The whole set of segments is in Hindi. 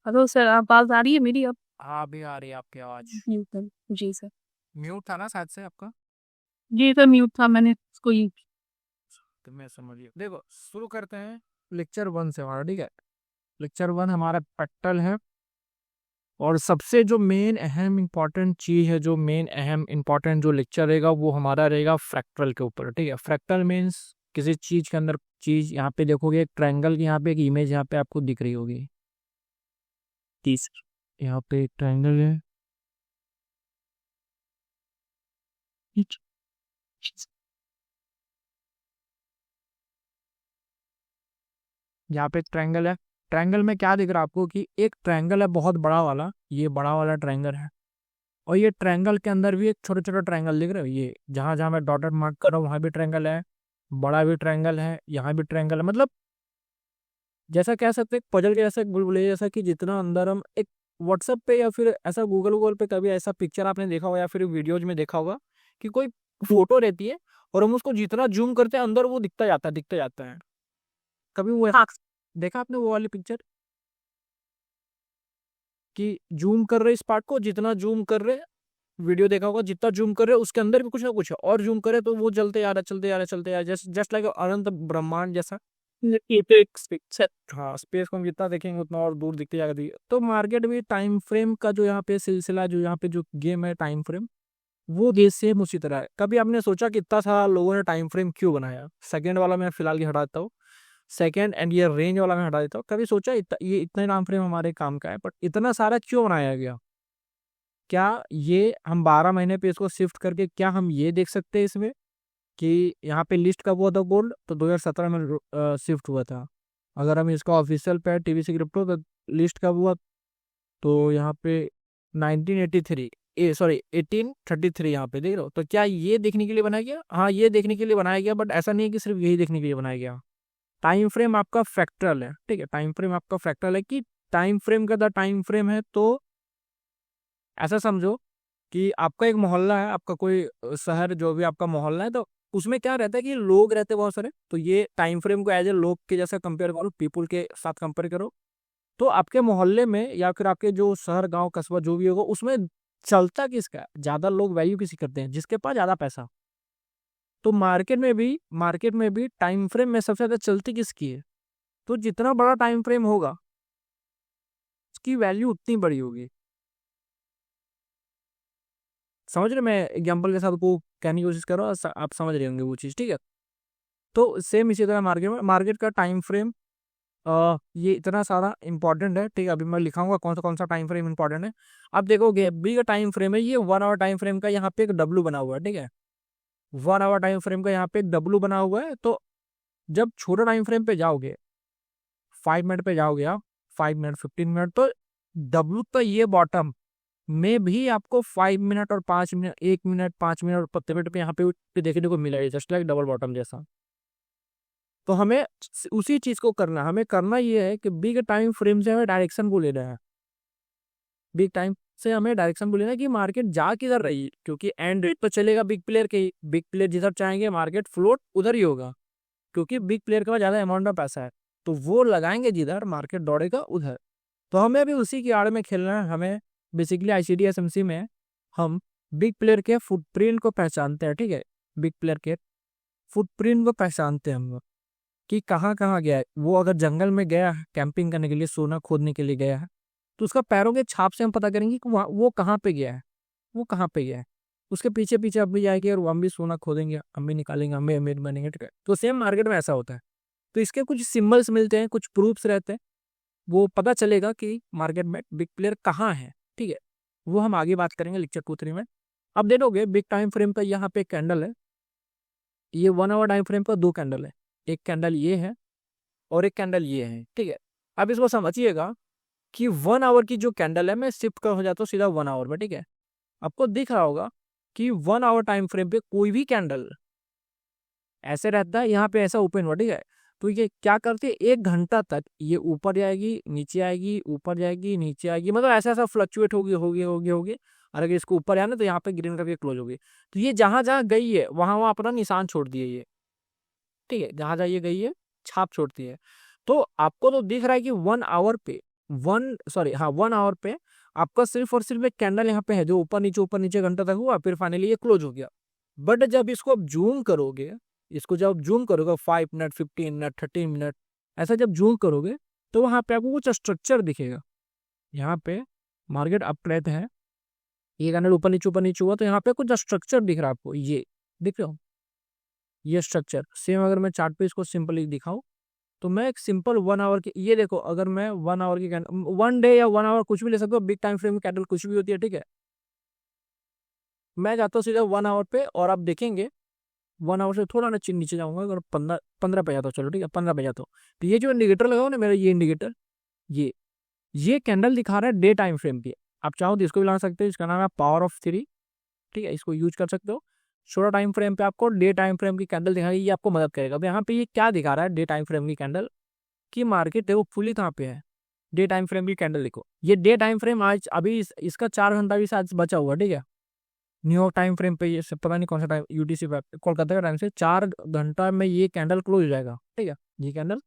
हेलो सर, आवाज़ आ रही है मेरी अब? हाँ, अभी आ रही है आपकी आवाज। जी सर। जी सर। म्यूट था ना शायद से आपका। जी सर, म्यूट था, मैंने इसको यूज। तो मैं समझ गया। देखो, शुरू करते हैं लेक्चर 1 से हमारा, ठीक है। लेक्चर 1 हमारा प्रैक्टिकल है। और सबसे जो मेन अहम इम्पॉर्टेंट चीज है, जो मेन अहम इम्पॉर्टेंट जो लेक्चर रहेगा वो हमारा रहेगा फ्रैक्टल के ऊपर, ठीक है। फ्रैक्टल मीन्स किसी चीज के अंदर चीज, यहाँ पे देखोगे एक ट्रायंगल की यहाँ पे एक इमेज यहाँ पे आपको दिख रही होगी। तीस यहाँ पे एक ट्रायंगल है। यहाँ पे एक ट्रायंगल है। ट्रायंगल में क्या दिख रहा है आपको कि एक ट्रायंगल है बहुत बड़ा वाला, ये बड़ा वाला ट्रायंगल है। और ये ट्रायंगल के अंदर भी एक छोटे छोटे ट्रायंगल दिख रहे हो, ये जहां जहां मैं डॉटेड मार्क कर रहा हूँ वहां भी ट्रायंगल है, बड़ा भी ट्रायंगल है, यहाँ भी ट्रायंगल है। मतलब जैसा कह सकते हैं पजल के जैसा, बुलबुले जैसा, कि जितना अंदर हम एक व्हाट्सएप पे या फिर ऐसा गूगल गूगल पे कभी ऐसा पिक्चर आपने देखा होगा या फिर वीडियोज में देखा होगा कि कोई फोटो रहती है और हम उसको जितना जूम करते हैं अंदर वो दिखता जाता है। कभी वो देखा आपने वो वाली पिक्चर कि जूम कर रहे इस पार्ट को, जितना जूम कर रहे, वीडियो देखा होगा, जितना जूम कर रहे उसके अंदर भी कुछ ना कुछ है और जूम करे तो वो चलते आ रहा चलते आ रहा चलते आ रहा, जस्ट जस्ट लाइक अनंत ब्रह्मांड जैसा। ये तो एक स्पेस है। हाँ, स्पेस को हम जितना देखेंगे उतना और दूर दिखते जाएगा। तो मार्केट में टाइम फ्रेम का जो यहाँ पे सिलसिला, जो यहाँ पे जो गेम है टाइम फ्रेम, वो गेम सेम उसी तरह है। कभी आपने सोचा कि इतना सारा लोगों ने टाइम फ्रेम क्यों बनाया? सेकंड वाला मैं फिलहाल की हटा देता हूँ, सेकंड एंड ये रेंज वाला मैं हटा देता हूँ। कभी सोचा ये इतना टाइम फ्रेम हमारे काम का है, बट इतना सारा क्यों बनाया गया? क्या ये हम 12 महीने पे इसको शिफ्ट करके क्या हम ये देख सकते हैं इसमें कि यहाँ पे लिस्ट कब हुआ था गोल्ड? तो 2017 में शिफ्ट हुआ था। अगर हम इसका ऑफिशियल पे टीवीसी क्रिप्टो तो लिस्ट कब हुआ? तो यहाँ पे 1983, सॉरी 1833 यहाँ पे देख रहे हो। तो क्या ये देखने के लिए बनाया गया? हाँ, ये देखने के लिए बनाया गया, बट ऐसा नहीं है कि सिर्फ यही देखने के लिए बनाया गया। टाइम फ्रेम आपका फ्रैक्टल है, ठीक है। टाइम फ्रेम आपका फ्रैक्टल है कि टाइम फ्रेम का द टाइम फ्रेम है। तो ऐसा समझो कि आपका एक मोहल्ला है, आपका कोई शहर, जो भी आपका मोहल्ला है, तो उसमें क्या रहता है कि लोग रहते हैं बहुत सारे। तो ये टाइम फ्रेम को एज ए लोग के जैसा कंपेयर करो, पीपुल के साथ कंपेयर करो। तो आपके मोहल्ले में या फिर आपके जो शहर गांव कस्बा जो भी होगा उसमें चलता किसका है? ज्यादा लोग वैल्यू किसी करते हैं जिसके पास ज्यादा पैसा। तो मार्केट में भी टाइम फ्रेम में सबसे ज्यादा चलती किसकी है? तो जितना बड़ा टाइम फ्रेम होगा उसकी वैल्यू उतनी बड़ी होगी। समझ रहे? मैं एग्जाम्पल के साथ वो कहने की कोशिश कर रहा हूँ, आप समझ रहे होंगे वो चीज़, ठीक है। तो सेम इसी तरह मार्केट का टाइम फ्रेम ये इतना सारा इंपॉर्टेंट है, ठीक है। अभी मैं लिखाऊंगा कौन सा टाइम फ्रेम इंपॉर्टेंट है। अब देखोगे बी का टाइम फ्रेम है, ये 1 आवर टाइम फ्रेम का यहाँ पे एक डब्लू बना हुआ है, ठीक है। 1 आवर टाइम फ्रेम का यहाँ पे एक डब्लू बना हुआ है। तो जब छोटा टाइम फ्रेम पे जाओगे, 5 मिनट पे जाओगे आप, 5 मिनट 15 मिनट, तो डब्लू तो ये बॉटम में भी आपको 5 मिनट और 5 मिनट, 1 मिनट 5 मिनट और 15 मिनट पे यहाँ पे देखने को मिला है, जस्ट लाइक डबल बॉटम जैसा। तो हमें उसी चीज को करना है। हमें करना ये है कि बिग टाइम फ्रेम से हमें डायरेक्शन को लेना है। बिग टाइम से हमें डायरेक्शन को लेना है कि मार्केट जा किधर रही है, क्योंकि एंड रेट तो चलेगा बिग प्लेयर के ही। बिग प्लेयर जिधर चाहेंगे मार्केट फ्लोट उधर ही होगा, क्योंकि बिग प्लेयर के पास ज्यादा अमाउंट में पैसा है। तो वो लगाएंगे जिधर मार्केट दौड़ेगा उधर। तो हमें भी उसी की आड़ में खेलना है। हमें बेसिकली आईसीडी एसएमसी में हम बिग प्लेयर के फुटप्रिंट को पहचानते हैं, ठीक है। बिग प्लेयर के फुटप्रिंट को पहचानते हैं हम लोग कि कहाँ कहाँ गया है वो। अगर जंगल में गया है कैंपिंग करने के लिए, सोना खोदने के लिए गया है, तो उसका पैरों के छाप से हम पता करेंगे कि वो कहाँ पे गया है, वो कहाँ पे गया है। उसके पीछे पीछे अब भी जाएंगे और हम भी सोना खोदेंगे, हम भी निकालेंगे, हम भी अमीर बनेंगे, ठीक है। तो सेम मार्केट में ऐसा होता है। तो इसके कुछ सिंबल्स मिलते हैं, कुछ प्रूफ्स रहते हैं, वो पता चलेगा कि मार्केट में बिग प्लेयर कहाँ है, ठीक है। वो हम आगे बात करेंगे लेक्चर 2-3 में। अब देखोगे बिग टाइम फ्रेम का यहाँ पे एक कैंडल है, ये 1 आवर टाइम फ्रेम पर 2 कैंडल है। एक कैंडल ये है और एक कैंडल ये है, ठीक है। अब इसको समझिएगा कि 1 आवर की जो कैंडल है, मैं शिफ्ट कर हो जाता हूँ सीधा 1 आवर में, ठीक है। आपको दिख रहा होगा कि 1 आवर टाइम फ्रेम पे कोई भी कैंडल ऐसे रहता है, यहाँ पे ऐसा ओपन हुआ, ठीक है। तो ये क्या करती है, 1 घंटा तक ये ऊपर जाएगी नीचे आएगी, ऊपर जाएगी नीचे आएगी, मतलब ऐसा ऐसा फ्लक्चुएट होगी। और अगर इसको ऊपर आना तो यहाँ पे ग्रीन करके क्लोज होगी। तो ये जहां जहां गई है वहां वहां अपना निशान छोड़ दिए ये, ठीक है। जहां जहां ये गई है छाप छोड़ती है। तो आपको तो दिख रहा है कि 1 आवर पे वन आवर पे आपका सिर्फ और सिर्फ एक कैंडल यहाँ पे है जो ऊपर नीचे घंटा तक हुआ, फिर फाइनली ये क्लोज हो गया। बट जब इसको आप जूम करोगे, इसको जब जूम करोगे 5 मिनट, 15 मिनट, 30 मिनट, ऐसा जब जूम करोगे तो वहां पे आपको कुछ स्ट्रक्चर दिखेगा। यहाँ पे मार्केट अप ट्रेंड है, ये कैंडल ऊपर नीचे हुआ, तो यहाँ पे कुछ स्ट्रक्चर दिख रहा है आपको, ये दिख रहे हो, ये स्ट्रक्चर सेम। अगर मैं चार्ट पे इसको सिंपली दिखाऊं तो मैं एक सिंपल 1 आवर की, ये देखो, अगर मैं 1 आवर की कैंडल, 1 डे या 1 आवर कुछ भी ले सकते हो, बिग टाइम फ्रेम की कैंडल कुछ भी होती है, ठीक है। मैं जाता हूँ सीधा 1 आवर पे और आप देखेंगे 1 आवर से थोड़ा नीचे नीचे जाऊंगा, अगर 15 पे जाता हूँ, चलो ठीक है 15 पे जाता हूँ, तो ये जो इंडिकेटर लगाओ ना मेरा, ये इंडिकेटर, ये कैंडल दिखा रहा है डे टाइम फ्रेम की। आप चाहो तो इसको भी ला सकते हो, इसका नाम है पावर ऑफ 3, ठीक है, इसको यूज कर सकते हो। छोटा टाइम फ्रेम पे आपको डे टाइम फ्रेम की कैंडल दिखाएगी, ये आपको मदद करेगा। अब यहाँ पे ये क्या दिखा रहा है डे टाइम फ्रेम की कैंडल की, मार्केट है वो फुली कहाँ पे है, डे टाइम फ्रेम की कैंडल देखो, ये डे टाइम फ्रेम आज अभी इसका 4 घंटा भी आज बचा हुआ, ठीक है। न्यूयॉर्क टाइम फ्रेम पे ये पता नहीं कौन सा टाइम, यूटीसी कोलकाता का टाइम से 4 घंटा में ये कैंडल क्लोज हो जाएगा, ठीक है, ये कैंडल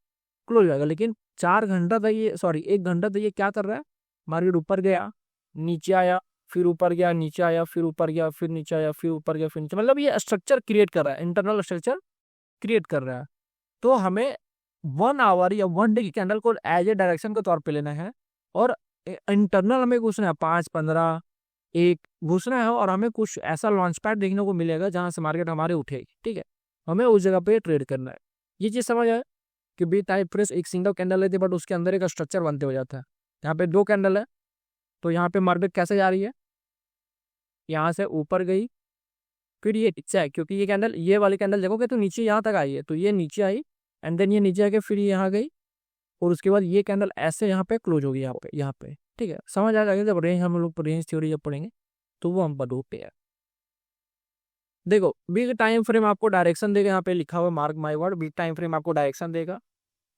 क्लोज हो जाएगा। लेकिन 4 घंटा तक ये, सॉरी 1 घंटा तक ये क्या कर रहा है, मार्केट ऊपर गया, नीचे आया, फिर ऊपर गया, नीचे आया, फिर ऊपर गया, फिर नीचे आया, फिर ऊपर गया, फिर नीचे, मतलब ये स्ट्रक्चर क्रिएट कर रहा है, इंटरनल स्ट्रक्चर क्रिएट कर रहा है। तो हमें 1 आवर या 1 डे की कैंडल को एज ए डायरेक्शन के तौर पे लेना है, और इंटरनल हमें घुसना है 5, 15, एक घुसना है, और हमें कुछ ऐसा लॉन्च पैड देखने को मिलेगा जहां से मार्केट हमारे उठेगी, ठीक है। हमें उस जगह पे ट्रेड करना है। ये चीज समझ आए कि बी टाइप प्रेस एक सिंगल कैंडल लेते, बट उसके अंदर एक स्ट्रक्चर बनते हो जाता है। यहाँ पे 2 कैंडल है, तो यहाँ पे मार्केट कैसे जा रही है, यहाँ से ऊपर गई, फिर ये नीचे है, क्योंकि ये कैंडल, ये वाली कैंडल देखोगे तो नीचे यहाँ तक आई है, तो ये नीचे आई, एंड देन ये नीचे आके फिर ये यहाँ गई, और उसके बाद ये कैंडल ऐसे यहाँ पे क्लोज होगी, यहाँ पे, ठीक है। समझ आ जाएगा, जब रेंज हम लोग रेंज थ्योरी जब पढ़ेंगे तो वो हम पढ़ोगे है। देखो बिग टाइम फ्रेम आपको डायरेक्शन देगा, यहाँ पे लिखा हुआ mark my word, big time frame आपको डायरेक्शन देगा।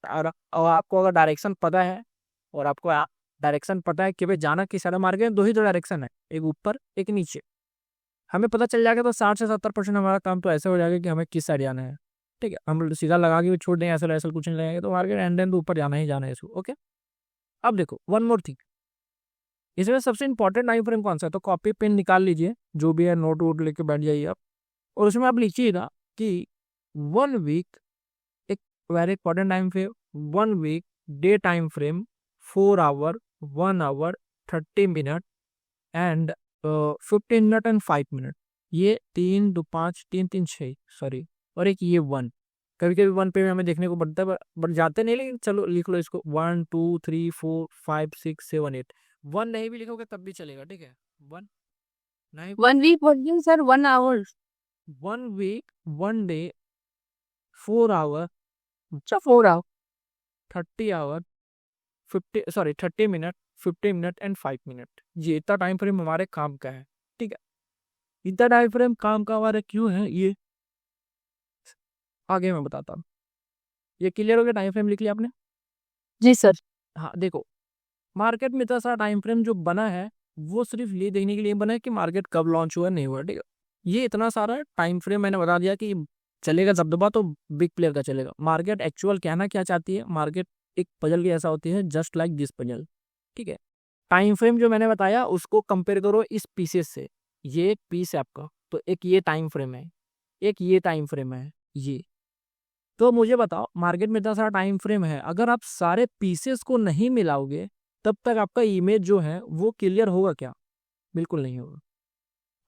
और आपको अगर डायरेक्शन पता है, और आपको डायरेक्शन पता है कि भाई जाना किस साइड, मार्केट में 2 ही तो डायरेक्शन है, एक ऊपर एक नीचे, हमें पता चल जाएगा तो 60 से 70% हमारा काम तो ऐसे हो जाएगा कि हमें किस साइड जाना है, ठीक है। हम सीधा लगा के भी छोड़ देंगे, ऐसा ऐसा कुछ नहीं लगेगा, तो मार्केट एंड एंड ऊपर जाना ही जाना है इसको, ओके। अब देखो वन मोर थिंग, इसमें सबसे इंपॉर्टेंट टाइम फ्रेम कौन सा है, तो कॉपी पेन निकाल लीजिए, जो भी है नोट वोट लेके बैठ जाइए आप, और उसमें आप लिखिएगा कि 1 वीक, एक very important time frame, 1 week day time frame, 4 hour, 1 hour, 30 minute and 15 minute and 5 minute, ये 3, 2, 5, 3, 3, 6, सॉरी, और एक ये 1, कभी कभी 1 पे हमें देखने को पड़ता है, बट जाते नहीं, लेकिन चलो लिख लो इसको, 1, 2, 3, 4, 5, 6, 7, 8, 1 नहीं भी लिखोगे तब भी चलेगा, ठीक है। 1 नहीं, 1 week working sir 1 hour 1 week, 1 day, 4 hour, अच्छा 4 hour 30 hour, 30 minute, 15 minute and 5 minute, ये इतना टाइम फ्रेम हमारे काम का है, ठीक है। इतना टाइम फ्रेम काम का हमारा क्यों है, ये आगे मैं बताता हूँ। ये क्लियर हो गया, टाइम फ्रेम लिख लिया आपने। जी सर हाँ देखो, मार्केट में इतना सारा टाइम फ्रेम जो बना है, वो सिर्फ ये देखने के लिए बना है कि मार्केट कब लॉन्च हुआ नहीं हुआ, ठीक है। ये इतना सारा टाइम फ्रेम मैंने बता दिया कि चलेगा जब दबा तो बिग प्लेयर का चलेगा। मार्केट एक्चुअल कहना क्या चाहती है, मार्केट एक पजल की ऐसा होती है, जस्ट लाइक दिस पजल, ठीक है। टाइम फ्रेम जो मैंने बताया उसको कंपेयर करो इस पीसेस से, ये एक पीस है आपका, तो एक ये टाइम फ्रेम है, एक ये टाइम फ्रेम है, ये। तो मुझे बताओ, मार्केट में इतना सारा टाइम फ्रेम है, अगर आप सारे पीसेस को नहीं मिलाओगे तब तक आपका इमेज जो है वो क्लियर होगा क्या, बिल्कुल नहीं होगा।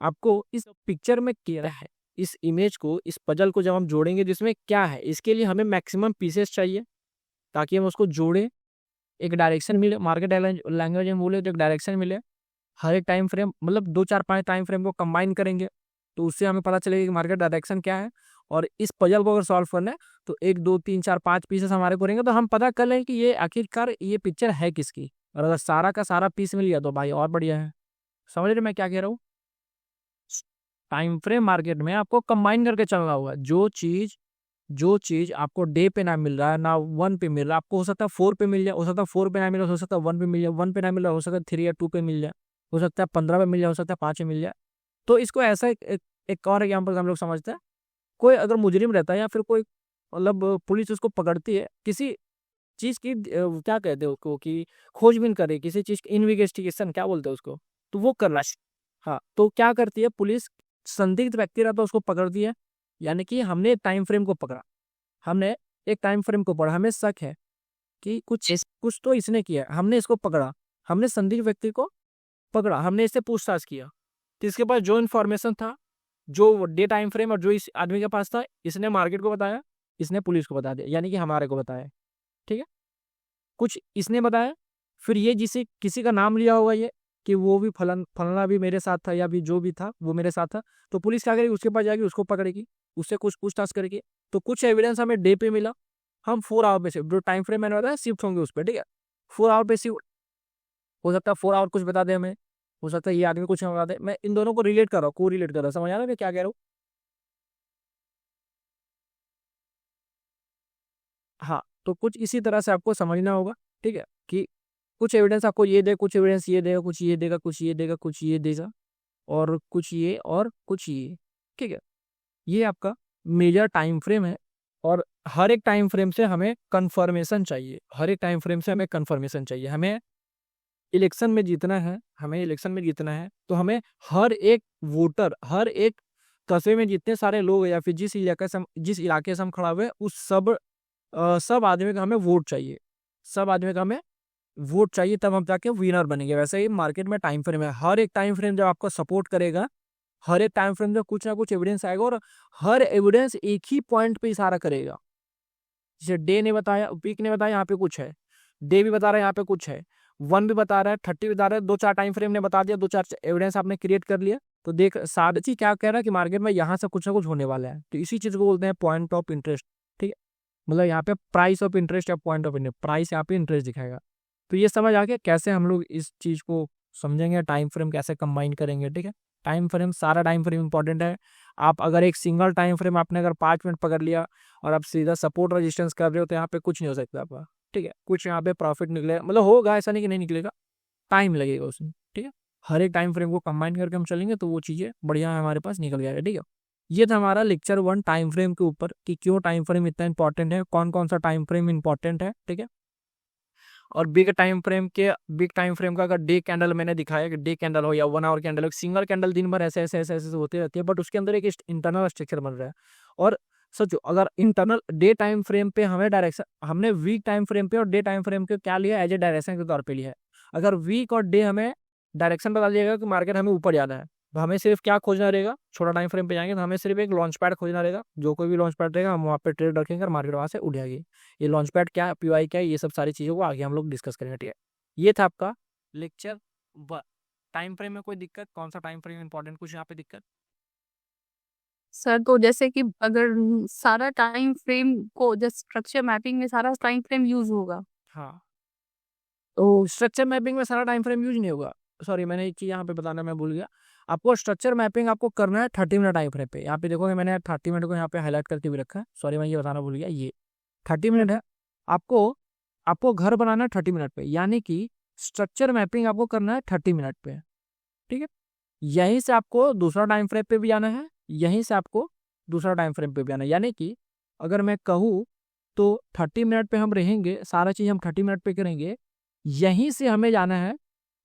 आपको इस पिक्चर में क्या है, इस इमेज को, इस पजल को जब हम जोड़ेंगे जिसमें क्या है, इसके लिए हमें मैक्सिमम पीसेस चाहिए ताकि हम उसको जोड़े, एक डायरेक्शन मिले, मार्केट लैंग्वेज में बोले तो एक डायरेक्शन मिले। हर एक टाइम फ्रेम, मतलब 2, 4, 5 टाइम फ्रेम को कंबाइन करेंगे तो उससे हमें पता चलेगा कि मार्केट डायरेक्शन क्या है। और इस पजल को अगर सॉल्व करना है तो 1, 2, 3, 4, 5 पीसेस हमारे को रहेंगे, तो हम पता कर लें कि ये आखिरकार ये पिक्चर है किसकी। और अगर सारा का सारा पीस मिल गया तो भाई और बढ़िया है। समझ रहे मैं क्या कह रहा हूँ। टाइम फ्रेम मार्केट में आपको कंबाइन करके चलना होगा। जो चीज आपको डे पे ना मिल रहा है, ना 1 पे मिल रहा है, आपको हो सकता है 4 पे मिल जाए, हो सकता है 4 पे ना मिले, हो सकता है 1 पे मिल जाए, 1 पे ना मिल रहा, हो सकता है 3 या 2 पे मिल जाए, हो सकता है 15 पे मिल जाए, हो सकता है 5 पे मिल जाए। तो इसको ऐसा एक और एग्जाम्पल हम लोग समझते हैं, कोई अगर मुजरिम रहता है या फिर कोई मतलब पुलिस उसको पकड़ती है किसी चीज़ की क्या कहते हैं उसको कि खोजबीन करे, किसी चीज़ की इन्वेस्टिगेशन क्या बोलते हैं उसको, तो वो करना हाँ, तो क्या करती है पुलिस, संदिग्ध व्यक्ति रहता है उसको पकड़ती है, यानी कि हमने एक टाइम फ्रेम को पकड़ा, हमने एक टाइम फ्रेम को पढ़ा, हमें शक है कि कुछ तो इसने किया, हमने इसको पकड़ा, हमने संदिग्ध व्यक्ति को पकड़ा, हमने इससे पूछताछ किया, तो इसके पास जो इन्फॉर्मेशन था, जो डे टाइम फ्रेम और जो इस आदमी के पास था, इसने मार्केट को बताया, इसने पुलिस को बता दिया, यानी कि हमारे को बताया, ठीक है। कुछ इसने बताया, फिर ये जिसे किसी का नाम लिया होगा ये कि वो भी फलाना भी मेरे साथ था, या भी जो भी था वो मेरे साथ था, तो पुलिस क्या करेगी, उसके पास जाएगी, उसको पकड़ेगी, उससे कुछ पूछताछ करेगी, तो कुछ एविडेंस हमें डे पे मिला, हम 4 आवर पे शिफ्ट, जो टाइम फ्रेम मैंने बताया शिफ्ट होंगे उस पर, ठीक है। 4 आवर पे शिफ्ट हो सकता है, 4 आवर कुछ बता दे हमें, हो सकता है ये आदमी कुछ बता दे, मैं इन दोनों को रिलेट कर रहा हूँ, को रिलेट कर रहा हूँ, समझ आ रहा है मैं क्या कह रहा हूँ। हाँ, तो कुछ इसी तरह से आपको समझना होगा, ठीक है, कि कुछ एविडेंस आपको ये दे, कुछ एविडेंस ये देगा, कुछ ये देगा, कुछ ये देगा, कुछ ये देगा, और कुछ ये और कुछ ये, ठीक है। ये आपका मेजर टाइम फ्रेम है, और हर एक टाइम फ्रेम से हमें कंफर्मेशन चाहिए, हर एक टाइम फ्रेम से हमें कंफर्मेशन चाहिए, हमें इलेक्शन में जीतना है, हमें इलेक्शन में जीतना है, तो हमें हर एक वोटर, हर एक कस्बे में जितने सारे लोग हैं, या फिर जिस इलाके से हम खड़ा हुए हैं, उस सब आदमी का हमें वोट चाहिए, सब आदमी का हमें वोट चाहिए, तब हम जाके विनर बनेंगे। वैसे ही मार्केट में टाइम फ्रेम है, हर एक टाइम फ्रेम जब आपको सपोर्ट करेगा, हर एक टाइम फ्रेम में कुछ ना कुछ एविडेंस आएगा, और हर एविडेंस एक ही पॉइंट पे इशारा करेगा। जैसे डे ने बताया, वीक ने बताया यहाँ पे कुछ है, डे भी बता रहा है यहाँ पे कुछ है, 1 भी बता रहा है, 30 भी बता रहा है, 2-4 टाइम फ्रेम ने बता दिया, 2-4 एविडेंस आपने क्रिएट कर लिया, तो देख सारथी क्या कह रहा है कि मार्केट में यहाँ से कुछ ना कुछ होने वाला है, तो इसी चीज को बोलते हैं पॉइंट ऑफ इंटरेस्ट, ठीक है। मतलब यहाँ पे प्राइस ऑफ इंटरेस्ट या पॉइंट ऑफ इंटरेस्ट, प्राइस यहाँ पे इंटरेस्ट दिखाएगा। तो ये समझ आ गया कैसे हम लोग इस चीज को समझेंगे, टाइम फ्रेम कैसे कंबाइन करेंगे, ठीक है। टाइम फ्रेम, सारा टाइम फ्रेम इंपॉर्टेंट है। आप अगर एक सिंगल टाइम फ्रेम आपने अगर 5 मिनट पकड़ लिया और आप सीधा सपोर्ट रेजिस्टेंस कर रहे हो, तो यहाँ पे कुछ नहीं हो सकता आपका, ठीक है। कुछ यहाँ पे प्रॉफिट निकलेगा, मतलब होगा, ऐसा नहीं कि नहीं निकलेगा, टाइम लगेगा उसमें, ठीक है। हर एक टाइम फ्रेम को कंबाइन करके हम चलेंगे तो वो चीज़ें बढ़िया हमारे पास निकल जाएगा, ठीक है। ये था हमारा लेक्चर 1 टाइम फ्रेम के ऊपर, कि क्यों टाइम फ्रेम इतना इंपॉर्टेंट है, कौन कौन सा टाइम फ्रेम इंपॉर्टेंट है, ठीक है। और बिग टाइम फ्रेम का अगर डे कैंडल मैंने दिखाया कि डे कैंडल हो या 1 आवर कैंडल हो, सिंगल कैंडल दिन भर ऐसे ऐसे ऐसे ऐसे होती रहती है, बट उसके अंदर एक इंटरनल स्ट्रक्चर बन रहा है। और सोचो, अगर इंटरनल डे टाइम फ्रेम पे हमें डायरेक्शन, हमने वीक टाइम फ्रेम पे और डे टाइम फ्रेम पे क्या लिया, एज ए डायरेक्शन के तौर पे लिया है। अगर वीक और डे हमें डायरेक्शन बता दिएगा कि मार्केट हमें ऊपर जाना है, तो हमें सिर्फ क्या खोजना रहेगा, छोटा टाइम फ्रेम पे जाएंगे तो हमें सिर्फ एक लॉन्च पैड खोजना रहेगा, जो कोई भी लॉन्च पैड रहेगा हम वहाँ पे ट्रेड रखेंगे और मार्केट वहाँ से उठ जाएगी। ये लॉन्च पैड क्या है, पीवाई क्या है, ये सब सारी चीज़ों को आगे हम लोग डिस्कस करेंगे, ठीक है। ये था आपका लेक्चर। टाइम फ्रेम में कोई दिक्कत, कौन सा टाइम फ्रेम इंपॉर्टेंट, कुछ यहाँ पे दिक्कत? सर तो जैसे कि अगर सारा टाइम फ्रेम को जैसे स्ट्रक्चर मैपिंग में सारा टाइम फ्रेम यूज होगा, हाँ, तो स्ट्रक्चर मैपिंग में सारा टाइम फ्रेम यूज नहीं होगा। सॉरी, मैंने एक चीज़ यहाँ पे बताना मैं भूल गया। आपको स्ट्रक्चर मैपिंग आपको करना है 30 मिनट टाइम फ्रेम पे। यहाँ पे देखोगे मैंने 30 मिनट को यहाँ पे हाईलाइट करके भी रखा है, सॉरी मैं ये बताना भूल गया। ये 30 मिनट है। आपको आपको घर बनाना है 30 मिनट पे, यानी कि स्ट्रक्चर मैपिंग आपको करना है 30 मिनट पे, ठीक है। यहीं से आपको दूसरा टाइम फ्रेम पे भी आना है, यहीं से आपको दूसरा टाइम फ्रेम पे भी आना है, यानी कि अगर मैं कहूँ तो 30 मिनट पे हम रहेंगे, सारा चीज़ हम 30 मिनट पे करेंगे, यहीं से हमें जाना है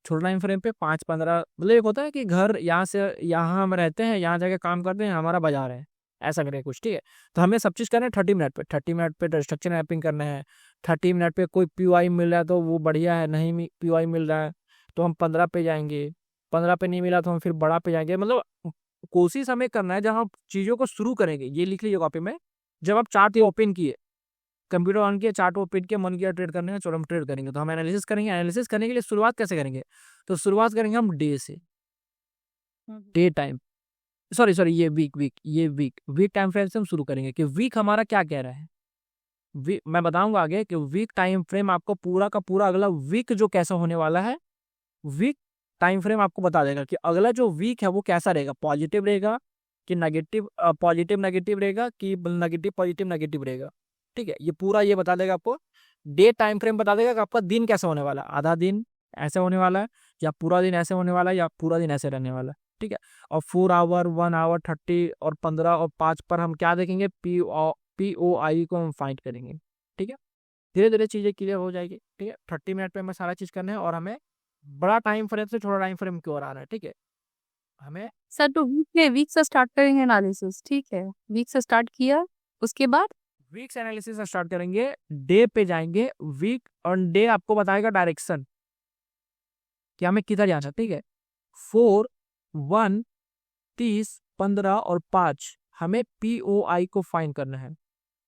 छोटा टाइम फ्रेम पे 5-15, मतलब एक होता है कि घर यहाँ से यहाँ हम रहते हैं, यहाँ जाके काम करते हैं, हमारा बाजार है, ऐसा करें कुछ, ठीक है। तो हमें सब चीज़ करना है 30 मिनट पे, 30 मिनट पे स्ट्रक्चर मैपिंग करना है। 30 मिनट पे कोई पीवाई मिल रहा है तो वो बढ़िया है, नहीं पीवाई मिल रहा है तो हम 15 पे जाएंगे, 15 पे नहीं मिला तो हम फिर बड़ा पे जाएंगे। मतलब कोशिश हमें करना है, जब हम चीज़ों को शुरू करेंगे, ये लिख लीजिए कॉपी में, जब आप चार्ट ओपन किए, कंप्यूटर ऑन किया, चार्ट ओपन किया, मन किया ट्रेड करने का, चलो हम ट्रेड करेंगे, तो हम एनालिसिस करेंगे। एनालिसिस करने के लिए शुरुआत कैसे करेंगे, तो शुरुआत करेंगे हम डे से, डे टाइम, सॉरी ये वीक टाइम फ्रेम से हम शुरू करेंगे कि वीक हमारा क्या कह रहा है। मैं बताऊंगा आगे कि वीक टाइम फ्रेम आपको पूरा का पूरा अगला वीक जो कैसा होने वाला है, वीक टाइम फ्रेम आपको बता देगा कि अगला जो वीक है वो कैसा रहेगा, पॉजिटिव रहेगा कि नेगेटिव, पॉजिटिव नेगेटिव रहेगा कि नेगेटिव पॉजिटिव नेगेटिव रहेगा, ठीक है। ये पूरा ये बता देगा आपको। डे टाइम फ्रेम बता देगा कि आपका दिन कैसा होने वाला है, आधा दिन ऐसे होने वाला है, या पूरा दिन ऐसे होने वाला है, या पूरा दिन ऐसे रहने वाला है, ठीक है। और 4 आवर, 1 आवर, 30 और 15 और 5 पर हम क्या देखेंगे, POI को हम फाइंड करेंगे, ठीक है। धीरे धीरे चीज़ें क्लियर हो जाएगी। ठीक है, 30 मिनट पे हमें सारा चीज़ करना है और हमें बड़ा टाइम फ्रेम से छोटा टाइम फ्रेम की ओर आना है। ठीक है, हमें सर तो वीक से स्टार्ट करेंगे एनालिसिस, ठीक है, वीक से स्टार्ट किया, उसके बाद वीक्स एनालिसिस से स्टार्ट करेंगे, डे पे जाएंगे, वीक और डे आपको बताएगा डायरेक्शन कि हमें किधर जाना है। ठीक है, 4, 1, 30, 15 और 5 हमें POI को फाइंड करना है।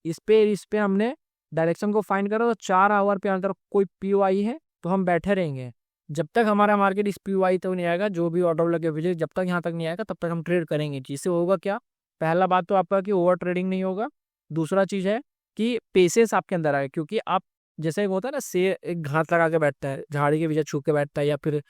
इस पे हमने डायरेक्शन को फाइंड करा, तो 4 आवर पे अंदर कोई POI है तो हम बैठे रहेंगे जब तक हमारा मार्केट इस POI तक नहीं आएगा। जो भी ऑर्डर लगे विजय जब तक यहाँ तक नहीं आएगा तब तक हम ट्रेड करेंगे। जिससे होगा क्या, पहला बात तो आपका कि ओवर ट्रेडिंग नहीं होगा। दूसरा चीज है कि पेशेंस आपके अंदर आए, क्योंकि आप जैसे एक होता है ना, से एक घात लगा के बैठता है, झाड़ी के पीछे छुप के बैठता है, या फिर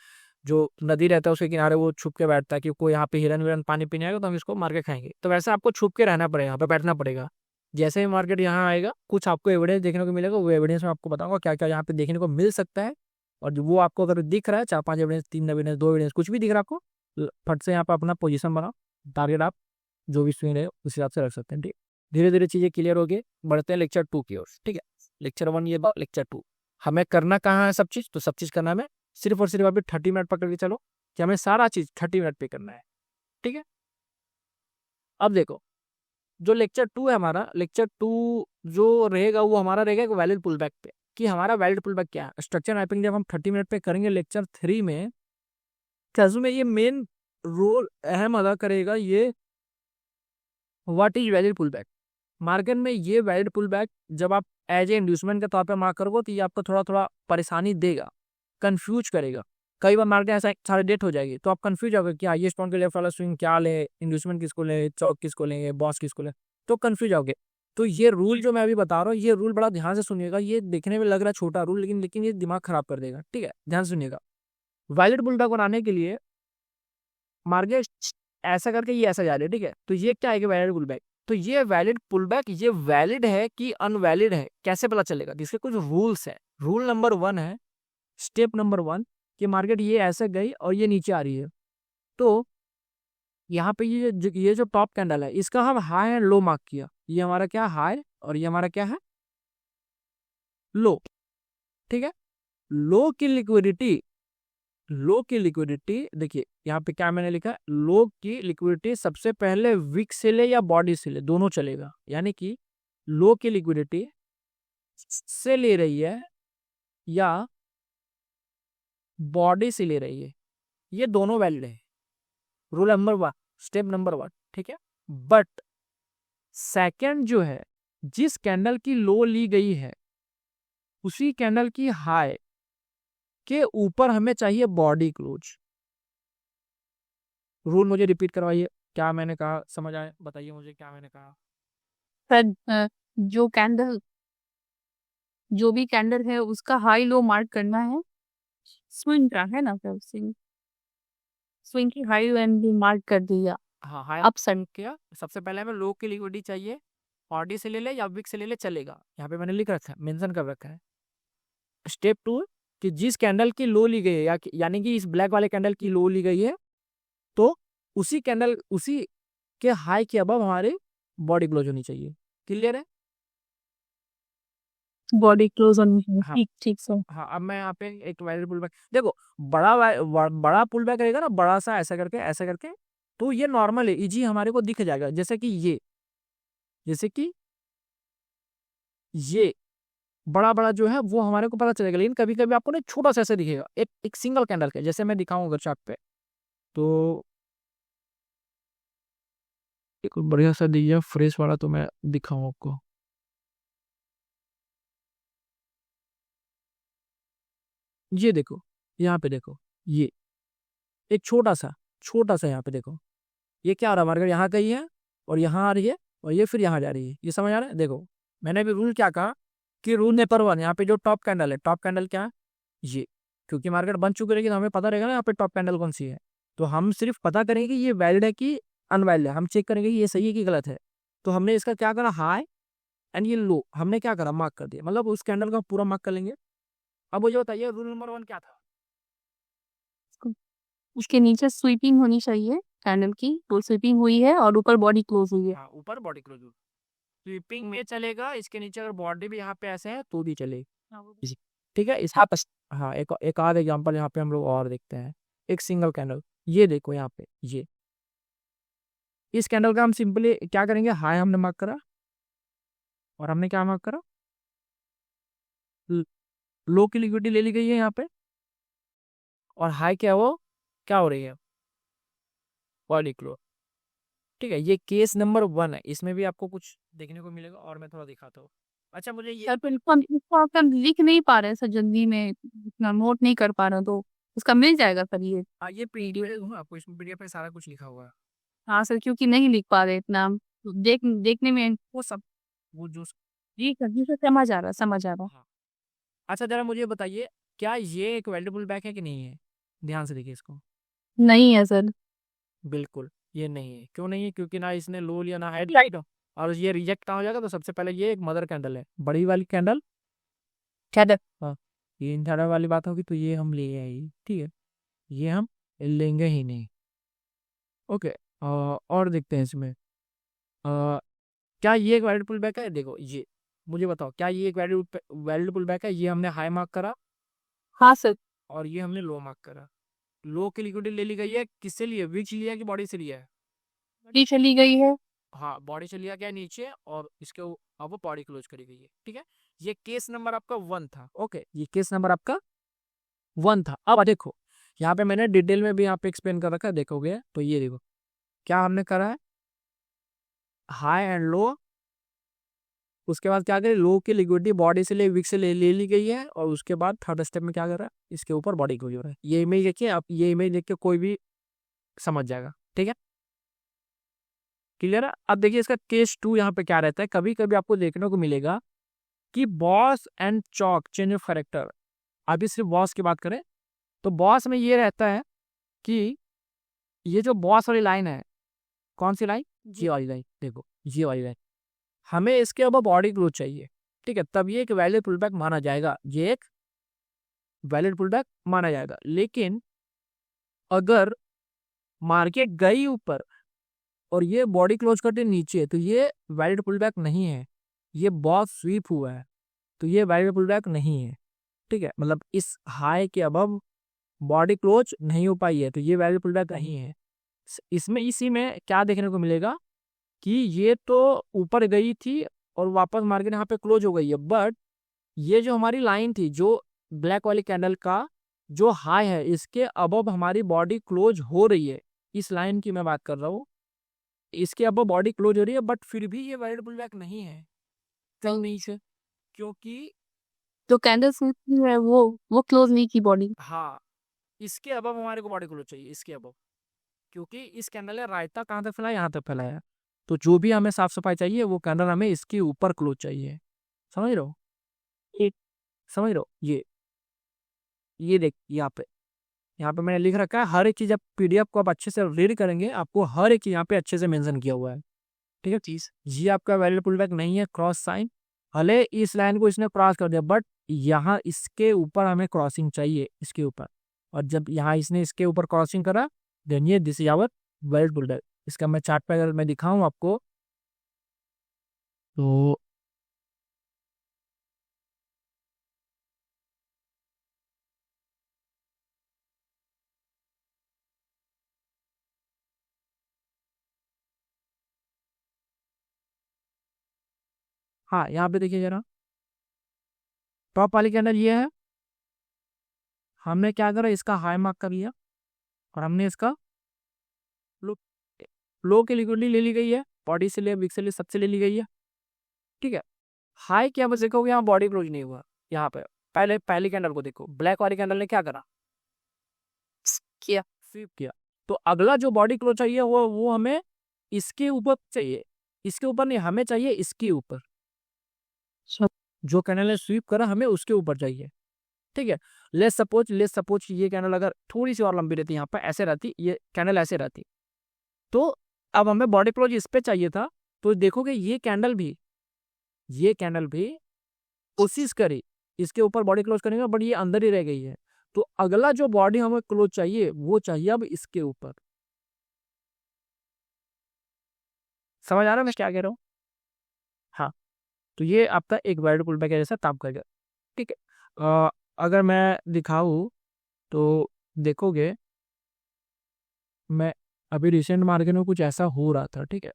जो नदी रहता है उसके किनारे वो छुप के बैठता है कि कोई यहाँ पे हिरन विरन पानी पीने आएगा तो हम इसको मार के खाएंगे। तो वैसे आपको छुप के रहना पड़ेगा, यहाँ पे बैठना पड़ेगा। जैसे ही मार्केट यहाँ आएगा कुछ आपको एविडेंस देखने को मिलेगा, वो एविडेंस में आपको बताऊंगा क्या क्या यहाँ पे देखने को मिल सकता है। और वो आपको अगर दिख रहा है 4-5 एविडेंस, 3 एविडेंस, 2 एविडेंस, कुछ भी दिख रहा है आपको, फट से यहाँ पे अपना पोजीशन बनाओ, टारगेट आप जो भी स्विंग है उस हिसाब से रख सकते हैं। ठीक, धीरे धीरे चीजें क्लियर हो गई, बढ़ते हैं लेक्चर 2 की ओर। ठीक है, लेक्चर 1 ये बात, लेक्चर 2 हमें करना कहाँ है सब चीज, तो सब चीज करना हमें सिर्फ और सिर्फ अभी 30 मिनट पकड़ के चलो कि हमें सारा चीज 30 मिनट पे करना है। ठीक है, अब देखो जो लेक्चर 2 है हमारा, लेक्चर 2 जो रहेगा वो हमारा रहेगा एक वैलिड पुल बैक पे, कि हमारा वैलिड पुल बैक क्या है। स्ट्रक्चर मैपिंग जब हम 30 मिनट पे करेंगे लेक्चर 3 में, कैजू में ये मेन रोल अहम अदा करेगा ये what is valid pull back. Market में ये वैलिड पुल बैक जब आप एज ए इंड्यूसमेंट के तौर पे मार्क करोगे तो ये आपको थोड़ा थोड़ा परेशानी देगा, कंफ्यूज करेगा। कई बार मार्केट ऐसा सारे डेट हो जाएगी तो आप कंफ्यूज होगे कि ये स्टोन के लेफ्ट वाला स्विंग क्या ले, इंड्यूसमेंट किसको ले, चौक किसको लेंगे, बॉस किसको ले, तो कंफ्यूज होगे। तो ये रूल जो मैं अभी बता रहा हूँ, ये रूल बड़ा ध्यान से सुनिएगा। ये देखने में लग रहा है छोटा रूल, लेकिन ये दिमाग खराब कर देगा। ठीक है, ध्यान से सुनिएगा। वैलिड पुल बैक बनाने के लिए मार्केट ऐसा करके ये ऐसा जा रही है, ठीक है, तो ये क्या है वैलिड पुल बैक। तो ये वैलिड पुल बैक ये वैलिड है कि अनवैलिड है, कैसे पता चलेगा, इसके कुछ रूल्स है। रूल नंबर 1 है, स्टेप नंबर 1, कि मार्केट ये ऐसे गई और ये नीचे आ रही है, तो यहाँ पे ये जो टॉप कैंडल है इसका हम हाई एंड लो मार्क किया। ये हमारा क्या हाई और ये हमारा क्या है लो। ठीक है, लो की लिक्विडिटी, लो की लिक्विडिटी देखिए यहाँ पे क्या मैंने लिखा, लो की लिक्विडिटी सबसे पहले विक से ले या बॉडी से ले, दोनों चलेगा। यानी कि लो की लिक्विडिटी से ले रही है या बॉडी से ले रही है, ये दोनों वैलिड है। Rule number 1, step number 1। ठीक है, बट सेकंड जो है, जिस कैंडल की लो ली गई है उसी कैंडल की हाई के ऊपर हमें चाहिए बॉडी क्लोज। रूल मुझे रिपीट करवाइए, क्या मैंने कहा समझ आए, बताइए मुझे क्या मैंने कहा। सर जो कैंडल, जो भी कैंडल है उसका हाई लो मार्क करना है, स्विंग का है ना सर, स्विंग की हाई एंड लो मार्क कर दिया। हाँ हाई अप साइड किया, सबसे पहले हमें लो की लिक्विडिटी चाहिए, बॉडी से ले ले या विक से ले ले चलेगा, यहाँ पे मैंने लिख रखा है, मेंशन कर रखा है। स्टेप 2 कि जिस कैंडल की लो ली गई है यानी कि इस ब्लैक वाले कैंडल की लो ली गई है, तो उसी के हाई के अबव हमारे बॉडी क्लोज होनी चाहिए। क्लियर है, बॉडी क्लोज होनी है, हाँ ठीक ठीक सर। हाँ। अब मैं यहाँ पे एक वैलिड पुल बैक देखो, बड़ा पुल बैक रहेगा ना, बड़ा सा ऐसा करके, तो ये नॉर्मल है, इजी हमारे को दिख जाएगा। जैसे कि ये बड़ा बड़ा जो है वो हमारे को पता चलेगा, लेकिन कभी कभी आपको ना छोटा सा ऐसे दिखेगा, एक सिंगल कैंडल का, जैसे मैं दिखाऊंगा अगर चार्ट पे, तो एक बढ़िया सा दीजिए फ्रेश वाला, तो मैं दिखाऊं आपको। ये देखो, यहाँ पे देखो, ये एक छोटा सा यहाँ पे देखो, ये क्या हो रहा है, मार्केट यहाँ गई है और यहाँ आ रही है और ये फिर यहाँ जा रही है। ये समझ आ रहा है, देखो मैंने भी रूल क्या कहा कि रूल नंबर 1, यहाँ पे जो टॉप कैंडल है, टॉप कैंडल क्या है ये, क्योंकि मार्केट बन चुकी रहेगी तो हमें पता रहेगा ना यहाँ पे टॉप कैंडल कौन सी है। तो हम सिर्फ पता करेंगे कि ये वैलिड है कि अनवैलिड है, हम चेक करेंगे कि ये सही है कि गलत है। तो हमने इसका क्या करा, हाई एंड ये लो हमने क्या करा, मार्क कर दिया, मतलब उस कैंडल का पूरा मार्क कर लेंगे। अब मुझे बताइए रूल नंबर 1 क्या था। उसके नीचे स्वीपिंग होनी चाहिए कैंडल की, तो स्वीपिंग हुई है और ऊपर बॉडी क्लोज हुई है। हाँ, ऊपर बॉडी क्लोज, स्वीपिंग में चलेगा, इसके नीचे अगर बॉडी भी यहाँ पे ऐसे है तो भी चलेगा। हाँ, वो भी। ठीक है, इस यहाँ पर हाँ एक आध एग्जांपल यहाँ पे हम लोग और देखते हैं। एक सिंगल कैंडल, ये देखो यहाँ पे, ये इस कैंडल का हम सिंपली क्या करेंगे, हाई हमने मार्क करा और हमने क्या मार्क करा, लो की लिक्विडिटी ले ली गई है यहाँ पे, और हाई क्या वो क्या हो रही है, बॉडी क्लोज। ठीक है, ये केस नंबर 1 है, इसमें भी आपको कुछ देखने को मिलेगा और मैं थोड़ा दिखाता हूँ। अच्छा मुझे ये सर तो इसको आप लिख नहीं पा रहे हैं सर, जल्दी में इतना नोट नहीं कर पा रहे हो, तो उसका मिल जाएगा सर ये। ये पीडीएफ हूँ आपको, इसमें पीडीएफ में सारा कुछ लिखा हुआ है। हाँ सर, क्योंकि नहीं लिख पा रहे इतना, देखने में। वो सब वो जो जी सर, समझ आ रहा, समझ आ रहा। हाँ। अच्छा जरा मुझे बताइए, क्या ये एक वैल्यूएबल बैक है कि नहीं है, ध्यान से देखिए इसको। नहीं है सर। बिल्कुल ये नहीं है, क्यों नहीं है, क्योंकि ना इसने लो लिया ना हेडलाइट, और ये रिजेक्ट कहाँ हो जाएगा, तो सबसे पहले ये एक मदर कैंडल है, बड़ी वाली कैंडल कैंडल, हाँ ये इंटरनल वाली बात होगी तो ये हम ले आए, ठीक है, ये हम लेंगे ही नहीं। ओके, और देखते हैं इसमें, क्या ये एक वैलिड पुल बैक है, देखो ये मुझे बताओ, क्या ये एक वैलिड पुल बैक है, ये हमने हाई मार्क करा हाँ सर। और ये हमने लो मार्क करा। लो की लिक्विडिटी ले ली गई है, किससे लिए, विच लिया कि बॉडी से लिया है, बड़ी चली गई है। हाँ बॉडी से लिया गया नीचे, और इसके अब वो बॉडी क्लोज करी गई है। ठीक है, ये केस नंबर आपका 1 था। ओके, ये केस नंबर आपका 1 था। अब देखो यहाँ पे मैंने डिटेल में भी यहाँ पे एक्सप्लेन कर रखा है, देखोगे तो ये देखो क्या हमने करा है, हाई एंड लो, उसके बाद क्या करें, लो की लिक्विडिटी बॉडी से ले विक से ले ली गई है, और उसके बाद थर्ड स्टेप में क्या कर रहा है, इसके ऊपर बॉडी क्लोज हो रहा है। ये इमेज देखिए आप, ये इमेज देख के कोई भी समझ जाएगा। ठीक है, क्लियर है। अब देखिए इसका केस 2 यहाँ पे क्या रहता है, कभी कभी आपको देखने को मिलेगा कि boss and chalk change of character. अभी सिर्फ बॉस की बात करें तो बॉस में ये रहता है कि ये जो बॉस वाली लाइन है, कौन सी लाइन, ये वाली लाइन, देखो ये वाली लाइन, हमें इसके अब बॉडी क्लोज चाहिए। ठीक है, तब ये एक वैलिड पुलबैक माना जाएगा, ये एक वैलिड पुलबैक माना जाएगा। लेकिन अगर मार्केट गई ऊपर और ये बॉडी क्लोज करते नीचे, तो ये वैलिड पुलबैक नहीं है, ये बॉस स्वीप हुआ है, तो ये वैलिड पुलबैक नहीं है। ठीक है, मतलब इस हाई के अबव बॉडी क्लोज नहीं हो पाई है, तो ये वैलिड पुलबैक नहीं है। इसमें इसी में क्या देखने को मिलेगा कि ये तो ऊपर गई थी और वापस मार्केट यहाँ पे क्लोज हो गई है, बट ये जो हमारी लाइन थी, जो ब्लैक वाली कैंडल का जो हाई है, इसके अबव हमारी बॉडी क्लोज हो रही है, इस लाइन की मैं बात कर रहा हूँ, इसके अबव बॉडी क्लोज हो रही है, बट फिर भी ये वैलिड पुलबैक नहीं है। क्यों नहीं से, क्योंकि जो कैंडल है वो क्लोज नहीं की बॉडी। हाँ इसके अबव हमारे को बॉडी क्लोज चाहिए, इसके अबव, क्योंकि इस कैंडल ने रायता कहाँ तक फैलाया, यहाँ तक फैलाया, तो जो भी हमें साफ सफाई चाहिए वो कैंडल हमें इसके ऊपर क्लोज चाहिए। समझ रहे हो, एक समझ रहे हो, ये देख यहाँ पे मैंने लिख रखा है, हर एक चीज, आप पीडीएफ को आप अच्छे से रीड करेंगे, आपको हर एक चीज यहाँ पे अच्छे से मेंशन किया हुआ है। ठीक है, चीज ये आपका वैलिड पुलबैक नहीं है, क्रॉस साइन, भले इस लाइन को इसने क्रॉस कर दिया, बट यहाँ इसके ऊपर हमें क्रॉसिंग चाहिए, इसके ऊपर, और जब यहाँ इसने इसके ऊपर क्रॉसिंग करा, देन ये this is our valid pullback. इसका मैं चार्ट पे अगर मैं दिखाऊं आपको तो हाँ यहाँ पे देखिए जरा, टॉप वाली कैंडल ये है, हमने क्या करा, इसका हाई मार्क कर लिया और हमने इसका लो लो की लिक्विडिटी ले ली गई है, बॉडी से ले विक से ले सबसे ले ली गई है। ठीक है, हाई क्या बस देखोगे यहाँ बॉडी क्लोज नहीं हुआ, यहाँ पे पहले पहली कैंडल को देखो, ब्लैक वाली कैंडल ने क्या करा, किया। स्वीप किया, तो अगला जो बॉडी क्लोज चाहिए वो हमें इसके ऊपर चाहिए, इसके ऊपर नहीं, हमें चाहिए इसके ऊपर, जो कैंडल ने स्वीप करा हमें उसके ऊपर चाहिए। ठीक है, लेट्स सपोज ये कैंडल अगर थोड़ी सी और लंबी रहती, यहाँ पर ऐसे रहती, ये कैंडल ऐसे रहती, तो अब हमें बॉडी क्लोज इस पे चाहिए था, तो देखोगे ये कैंडल भी कोशिश करी इसके ऊपर बॉडी क्लोज करने का, बट ये अंदर ही रह गई है, तो अगला जो बॉडी हमें क्लोज चाहिए वो चाहिए अब इसके ऊपर। समझ आ रहा है मैं क्या कह रहा हूँ, तो ये आपका एक वाइड पुल बैक जैसा काम करेगा। ठीक है, अगर मैं दिखाऊँ तो देखोगे, मैं अभी रिसेंट मार्केट में कुछ ऐसा हो रहा था। ठीक है,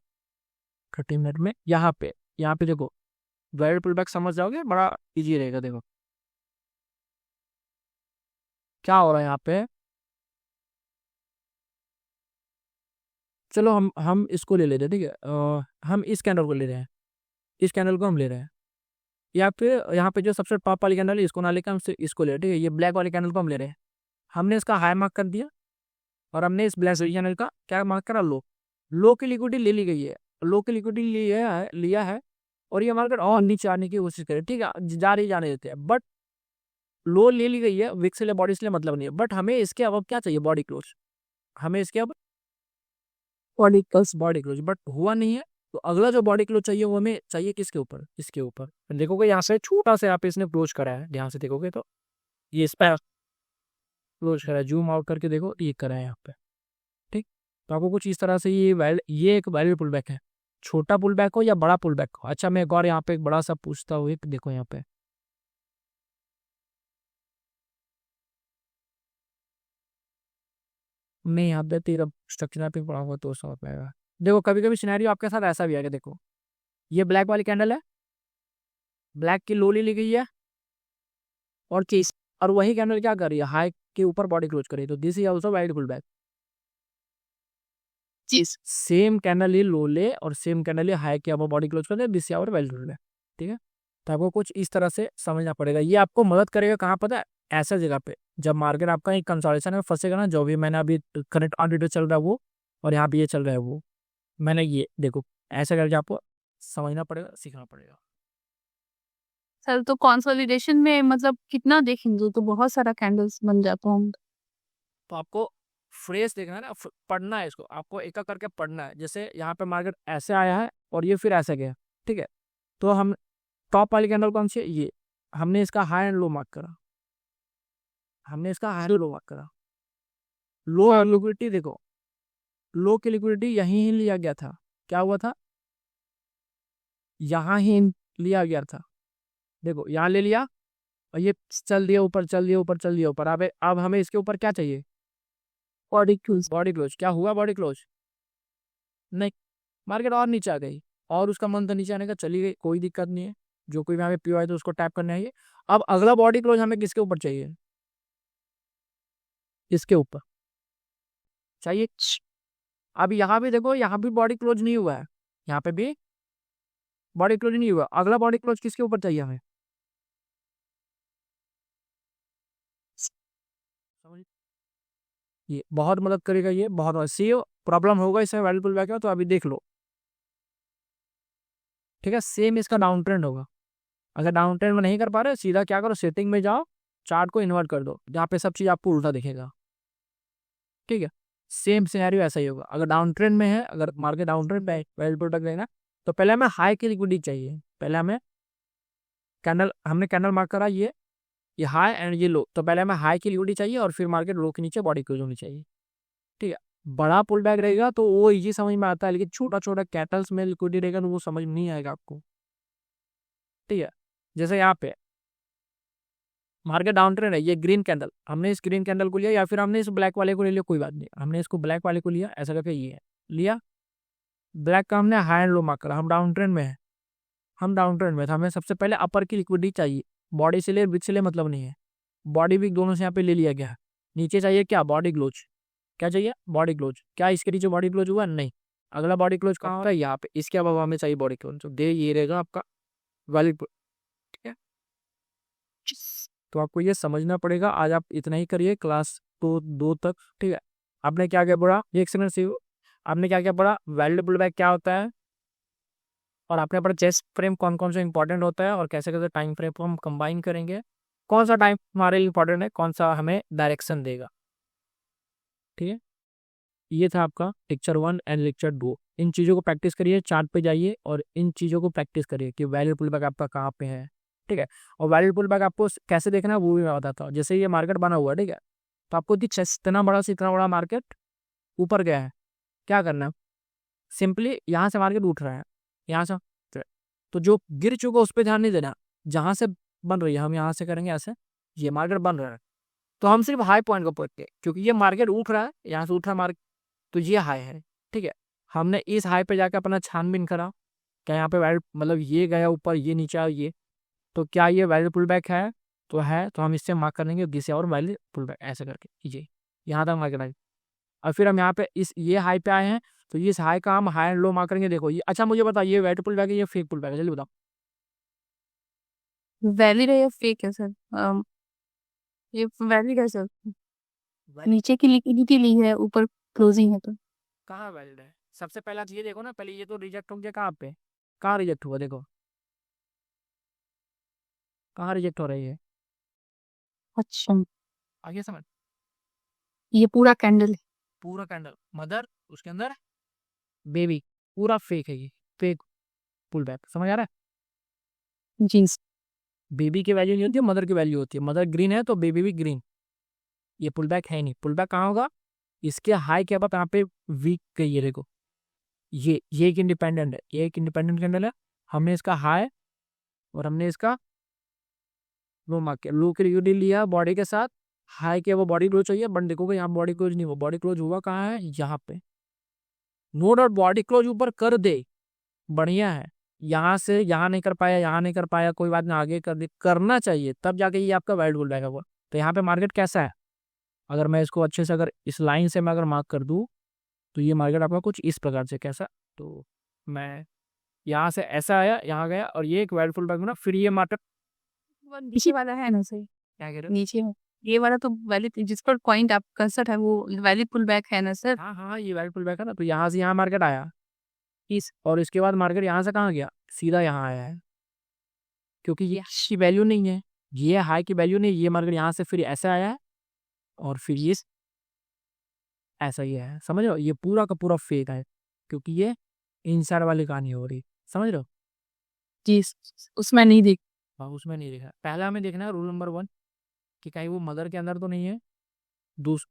30 मिनट में यहाँ पे देखो वाइड पुल बैक समझ जाओगे, बड़ा इजी रहेगा। देखो क्या हो रहा है यहाँ पे। चलो हम इसको ले लेते हैं। ठीक है, हम इस कैंडल को ले रहे हैं, इस कैंडल को हम ले रहे हैं, या फिर यहाँ पे जो सबसे टॉप वाली कैंडल है इसको ना लेकर हम इसको ले रहे हैं। ठीक है, ये ब्लैक वाले कैंडल को हम ले रहे हैं। हमने इसका हाई मार्क कर दिया और हमने इस ब्लैक कैंडल का क्या मार्क करा, लो। लो की लिक्विडिटी ले ली गई है, लो की लिक्विडिटी लिया है और ये मार्केट और नीचे आने की कोशिश करे। ठीक है, जाने देते हैं, बट लो ले ली गई है, विक्स ले बॉडी से मतलब नहीं है। बट हमें इसके अब क्या चाहिए, बॉडी क्लोज। हमें इसके अब बॉडी क्लोज, बट हुआ नहीं है। तो अगला जो बॉडी क्लोज चाहिए वो हमें चाहिए किसके ऊपर, इसके ऊपर। देखोगे यहाँ से छोटा सा यहाँ पे इसने क्लोज करा है, ध्यान से देखोगे तो ये इस पर क्लोज करा है। जूम आउट करके देखो, ये करा है यहाँ पे। ठीक, तो आपको कुछ इस तरह से ये एक वैलिड पुल बैक है, छोटा पुल बैक हो या बड़ा पुल बैक हो। अच्छा, मैं एक और यहाँ पे एक बड़ा सा पूछता हूँ, एक देखो यहाँ पे, मैं यहाँ पे तेरा स्ट्रक्चर पे पढ़ाऊंगा तो समझ पाएगा। देखो कभी कभी सिनेरियो आपके साथ ऐसा भी आएगा। देखो ये ब्लैक वाली कैंडल है, ब्लैक की लो ली गई है और चीज, और वही कैंडल क्या कर रही है, हाई के ऊपर बॉडी क्लोज कर रही है। तो this is also wide pull back. चीज सेम कैंडल ही लो ले और सेम कैंडल ही हाई के ऊपर बॉडी क्लोज कर दे, this is our wide pull back. ठीक है, तो आपको कुछ इस तरह से समझना पड़ेगा। ये आपको मदद करेगा कहाँ पता है, ऐसा जगह पे जब मार्केट आपका एक कंसोलिडेशन में फंसेगा ना, जो भी मैंने अभी करंट ऑन चल रहा है वो, और यहाँ पे ये चल रहा है वो, मैंने ये देखो ऐसा करके आपको समझना पड़ेगा, सीखना पड़ेगा। सर तो कंसोलिडेशन में मतलब कितना देखेंगे, तो बहुत सारा कैंडल्स बन जाता हूँ। तो आपको फ्रेश देखना है ना, पढ़ना है इसको, आपको एक एक करके पढ़ना है। जैसे यहाँ पे मार्केट ऐसे आया है और ये फिर ऐसे गया। ठीक है, तो हम टॉप वाली कैंडल कौन सी है, ये हमने इसका हाई एंड लो मार्क करा, हमने इसका हाई लो मार्क करा। लो लिक्विडिटी देखो, लो की लिक्विडिटी यहीं ही लिया गया था। क्या हुआ था, यहाँ ही लिया गया था। देखो यहाँ ले लिया और ये चल दिया ऊपर, चल दिया ऊपर, चल दिया ऊपर। अब हमें इसके ऊपर क्या चाहिए, बॉडी क्लोज। बॉडी क्लोज क्या हुआ, बॉडी क्लोज नहीं, मार्केट और नीचे आ गई और उसका मन तो नीचे आने का चली गई, कोई दिक्कत नहीं है। जो कोई यहाँ पे पीओ है तो उसको टैप करना है। अब अगला बॉडी क्लोज हमें किसके ऊपर चाहिए, इसके ऊपर चाहिए। अब यहाँ भी देखो, यहाँ भी बॉडी क्लोज नहीं हुआ है, यहाँ पे भी बॉडी क्लोज नहीं हुआ। अगला बॉडी क्लोज किसके ऊपर चाहिए हमें, ये बहुत मदद करेगा, ये बहुत सी प्रॉब्लम होगा इसमें वैल्यू पुल बैक का, तो अभी देख लो। ठीक है, सेम इसका डाउन ट्रेंड होगा। अगर डाउन ट्रेंड में नहीं कर पा रहे, सीधा क्या करो, सेटिंग में जाओ, चार्ट को इन्वर्ट कर दो, जहाँ पे सब चीज आपको उल्टा दिखेगा। ठीक है, सेम सिनेरियो ऐसा ही होगा। अगर डाउन ट्रेंड में है, अगर मार्केट डाउन ट्रेंड में वैल्यू पुल बैक लेना, तो पहले हमें हाई की लिक्विडिटी चाहिए। पहले हमें हमने कैंडल मार्क करा, ये हाई एंड ये लो, तो पहले हमें हाई की लिक्विडिटी चाहिए और फिर मार्केट लो के नीचे बॉडी क्लोज होनी चाहिए। ठीक है, बड़ा पुल बैक रहेगा तो वो इजी समझ में आता है, लेकिन छोटा छोटा कैटल्स में लिक्विडिटी रहेगा तो वो समझ में नहीं आएगा आपको। ठीक है, जैसे यहाँ पे मार्केट डाउन ट्रेंड है, ये ग्रीन कैंडल, हमने इस ग्रीन कैंडल को लिया या फिर हमने इस ब्लैक वाले को ले लिया, कोई बात नहीं, हमने इसको ब्लैक वाले को लिया, ऐसा करके ये लिया। ब्लैक का हमने हाई एंड लो मार्क करा, हम डाउन ट्रेंड में है, हम डाउन ट्रेंड में था, हमें सबसे पहले अपर की लिक्विडिटी चाहिए। बॉडी से ले विक से ले मतलब नहीं है, बॉडी विक दोनों से यहाँ पे ले लिया गया। नीचे चाहिए क्या, बॉडी क्लोज। क्या चाहिए, बॉडी क्लोज। क्या इसके नीचे बॉडी क्लोज हुआ, नहीं। अगला बॉडी क्लोज कहाँ हो रहा है, यहाँ पे। इसके अलावा हमें चाहिए बॉडी क्लोज, तो दे ये रहेगा आपका वैलिड। ठीक है, तो आपको ये समझना पड़ेगा। आज आप इतना ही करिए क्लास 2 तक। ठीक है, आपने क्या क्या पढ़ा, एक सेकंड से आपने क्या क्या पढ़ा, वैलिड पुल बैक क्या होता है, और आपने पढ़ा चेस्ट फ्रेम कौन कौन सा इंपॉर्टेंट होता है, और कैसे कैसे टाइम फ्रेम को हम कंबाइन करेंगे, कौन सा टाइम हमारे लिए इंपॉर्टेंट है, कौन सा हमें डायरेक्शन देगा। ठीक है, ये था आपका लेक्चर 1 एंड लेक्चर 2। इन चीज़ों को प्रैक्टिस करिए, चार्ट पे जाइए और इन चीज़ों को प्रैक्टिस करिए कि वैलिड पुल बैक आपका कहाँ पे है। ठीक है, और वैलिड पुल बैक आपको कैसे देखना है वो भी मैं बताता हूँ। जैसे ये मार्केट बना हुआ है, ठीक है, तो आपको इतना बड़ा से इतना बड़ा मार्केट ऊपर गया है, क्या करना है, सिंपली यहाँ से मार्केट उठ रहा है, यहाँ से तो जो गिर चुका उस पर ध्यान नहीं देना, जहां से बन रही है हम यहाँ से करेंगे ऐसे, ये मार्केट बन रहा है तो हम सिर्फ हाई पॉइंट को पकड़ते, क्योंकि ये मार्केट उठ रहा है, यहाँ से उठ रहा है मार्केट, तो ये हाई है, ठीक है। हमने इस हाई पे जाकर अपना छानबीन करा, क्या यहाँ पे वैल्यू मतलब ये गया ऊपर, ये नीचे आया, ये, तो क्या ये वैल्यू पुल बैक है, तो है, तो हम इससे मार्क कर लेंगे किसी और वैल्यू पुल बैक, ऐसे करके कीजिए, यहाँ तक मार्केट आए। और फिर हम यहाँ पे इस ये हाई पे आए हैं, तो इस हाई का हम हाई एंड लो मार्क करेंगे। देखो ये, अच्छा मुझे बताइए ये वैल्यू पुल बैक है, ये फेक पुल बैक है, जल्दी बताओ। वैलिड है या फेक है सर? ये वैलिड है सर। वैलिड नीचे की लिक्विडिटी ली है, ऊपर क्लोजिंग है तो। कहाँ वैलिड है? सबसे पहला चीज ये देखो ना, पहले ये तो रिजेक्ट हो गया, कहाँ पे, कहाँ रिजेक्ट हुआ, देखो कहाँ रिजेक्ट हो रही है, अच्छा, आगे समझ। ये पूरा कैंडल है। पूरा कैंडल मदर, उसके अंदर बेबी, पूरा फेक है ये, फेक पुल बैक, समझ आ रहा है। जी बेबी की वैल्यू नहीं होती है, मदर की वैल्यू होती है, मदर ग्रीन है तो बेबी भी ग्रीन, ये पुल बैक है नहीं। पुल बैक कहाँ होगा, इसके हाई के बाद यहाँ पे वीक गई है, देखो ये एक इंडिपेंडेंट है, ये एक इंडिपेंडेंट कैंडल है, हमने इसका हाई और हमने इसका लो मार्क किया, लो की लिक्विडिटी लिया बॉडी के साथ, हाई के वो बॉडी क्लोज चाहिए, बट देखोगे यहाँ बॉडी क्लोज नहीं हुआ, बॉडी क्लोज हुआ कहाँ है, यहाँ पे, नो डाउट बॉडी क्लोज ऊपर कर दे, बढ़िया है, यहाँ से यहाँ नहीं कर पाया, यहाँ नहीं कर पाया, कोई बात नहीं, आगे कर दे, करना चाहिए, तब जाके ये आपका वाइड बुल बैक होगा। तो यहाँ पे मार्केट कैसा है, अगर मैं इसको अच्छे से अगर इस लाइन से मैं अगर मार्क कर दूँ, तो ये मार्केट आपका कुछ इस प्रकार से, कैसा, तो मैं यहाँ से ऐसा आया, यहाँ गया, और ये एक वाइड फुल बैक बना, फिर ये मार्केट वो नीचे वाला है ना सर? क्या कह रहे हो, नीचे में ये वाला तो वैलिड, जिस पर पॉइंट आप कर्सर है वो वैलिड पुल बैक है ना सर? हाँ हाँ ये वाइड फुल बैक है ना, तो यहाँ से यहाँ मार्केट आया इस, और इसके बाद मार्केट यहाँ से कहाँ गया, सीधा यहाँ आया है, क्योंकि ये की वैल्यू नहीं है, ये हाई की वैल्यू नहीं, ये मार्केट यहाँ से फिर ऐसा आया है, और फिर ये ऐसा ही है, समझ रहे हो, ये पूरा का पूरा फेक है, क्योंकि ये इंसाइड वाली कहानी हो रही, समझ रहे हो। जी, उसमें नहीं देख। हाँ उसमें नहीं देखा, पहला हमें देखना है रूल नंबर 1 कि कहीं वो मदर के अंदर तो नहीं है, दूस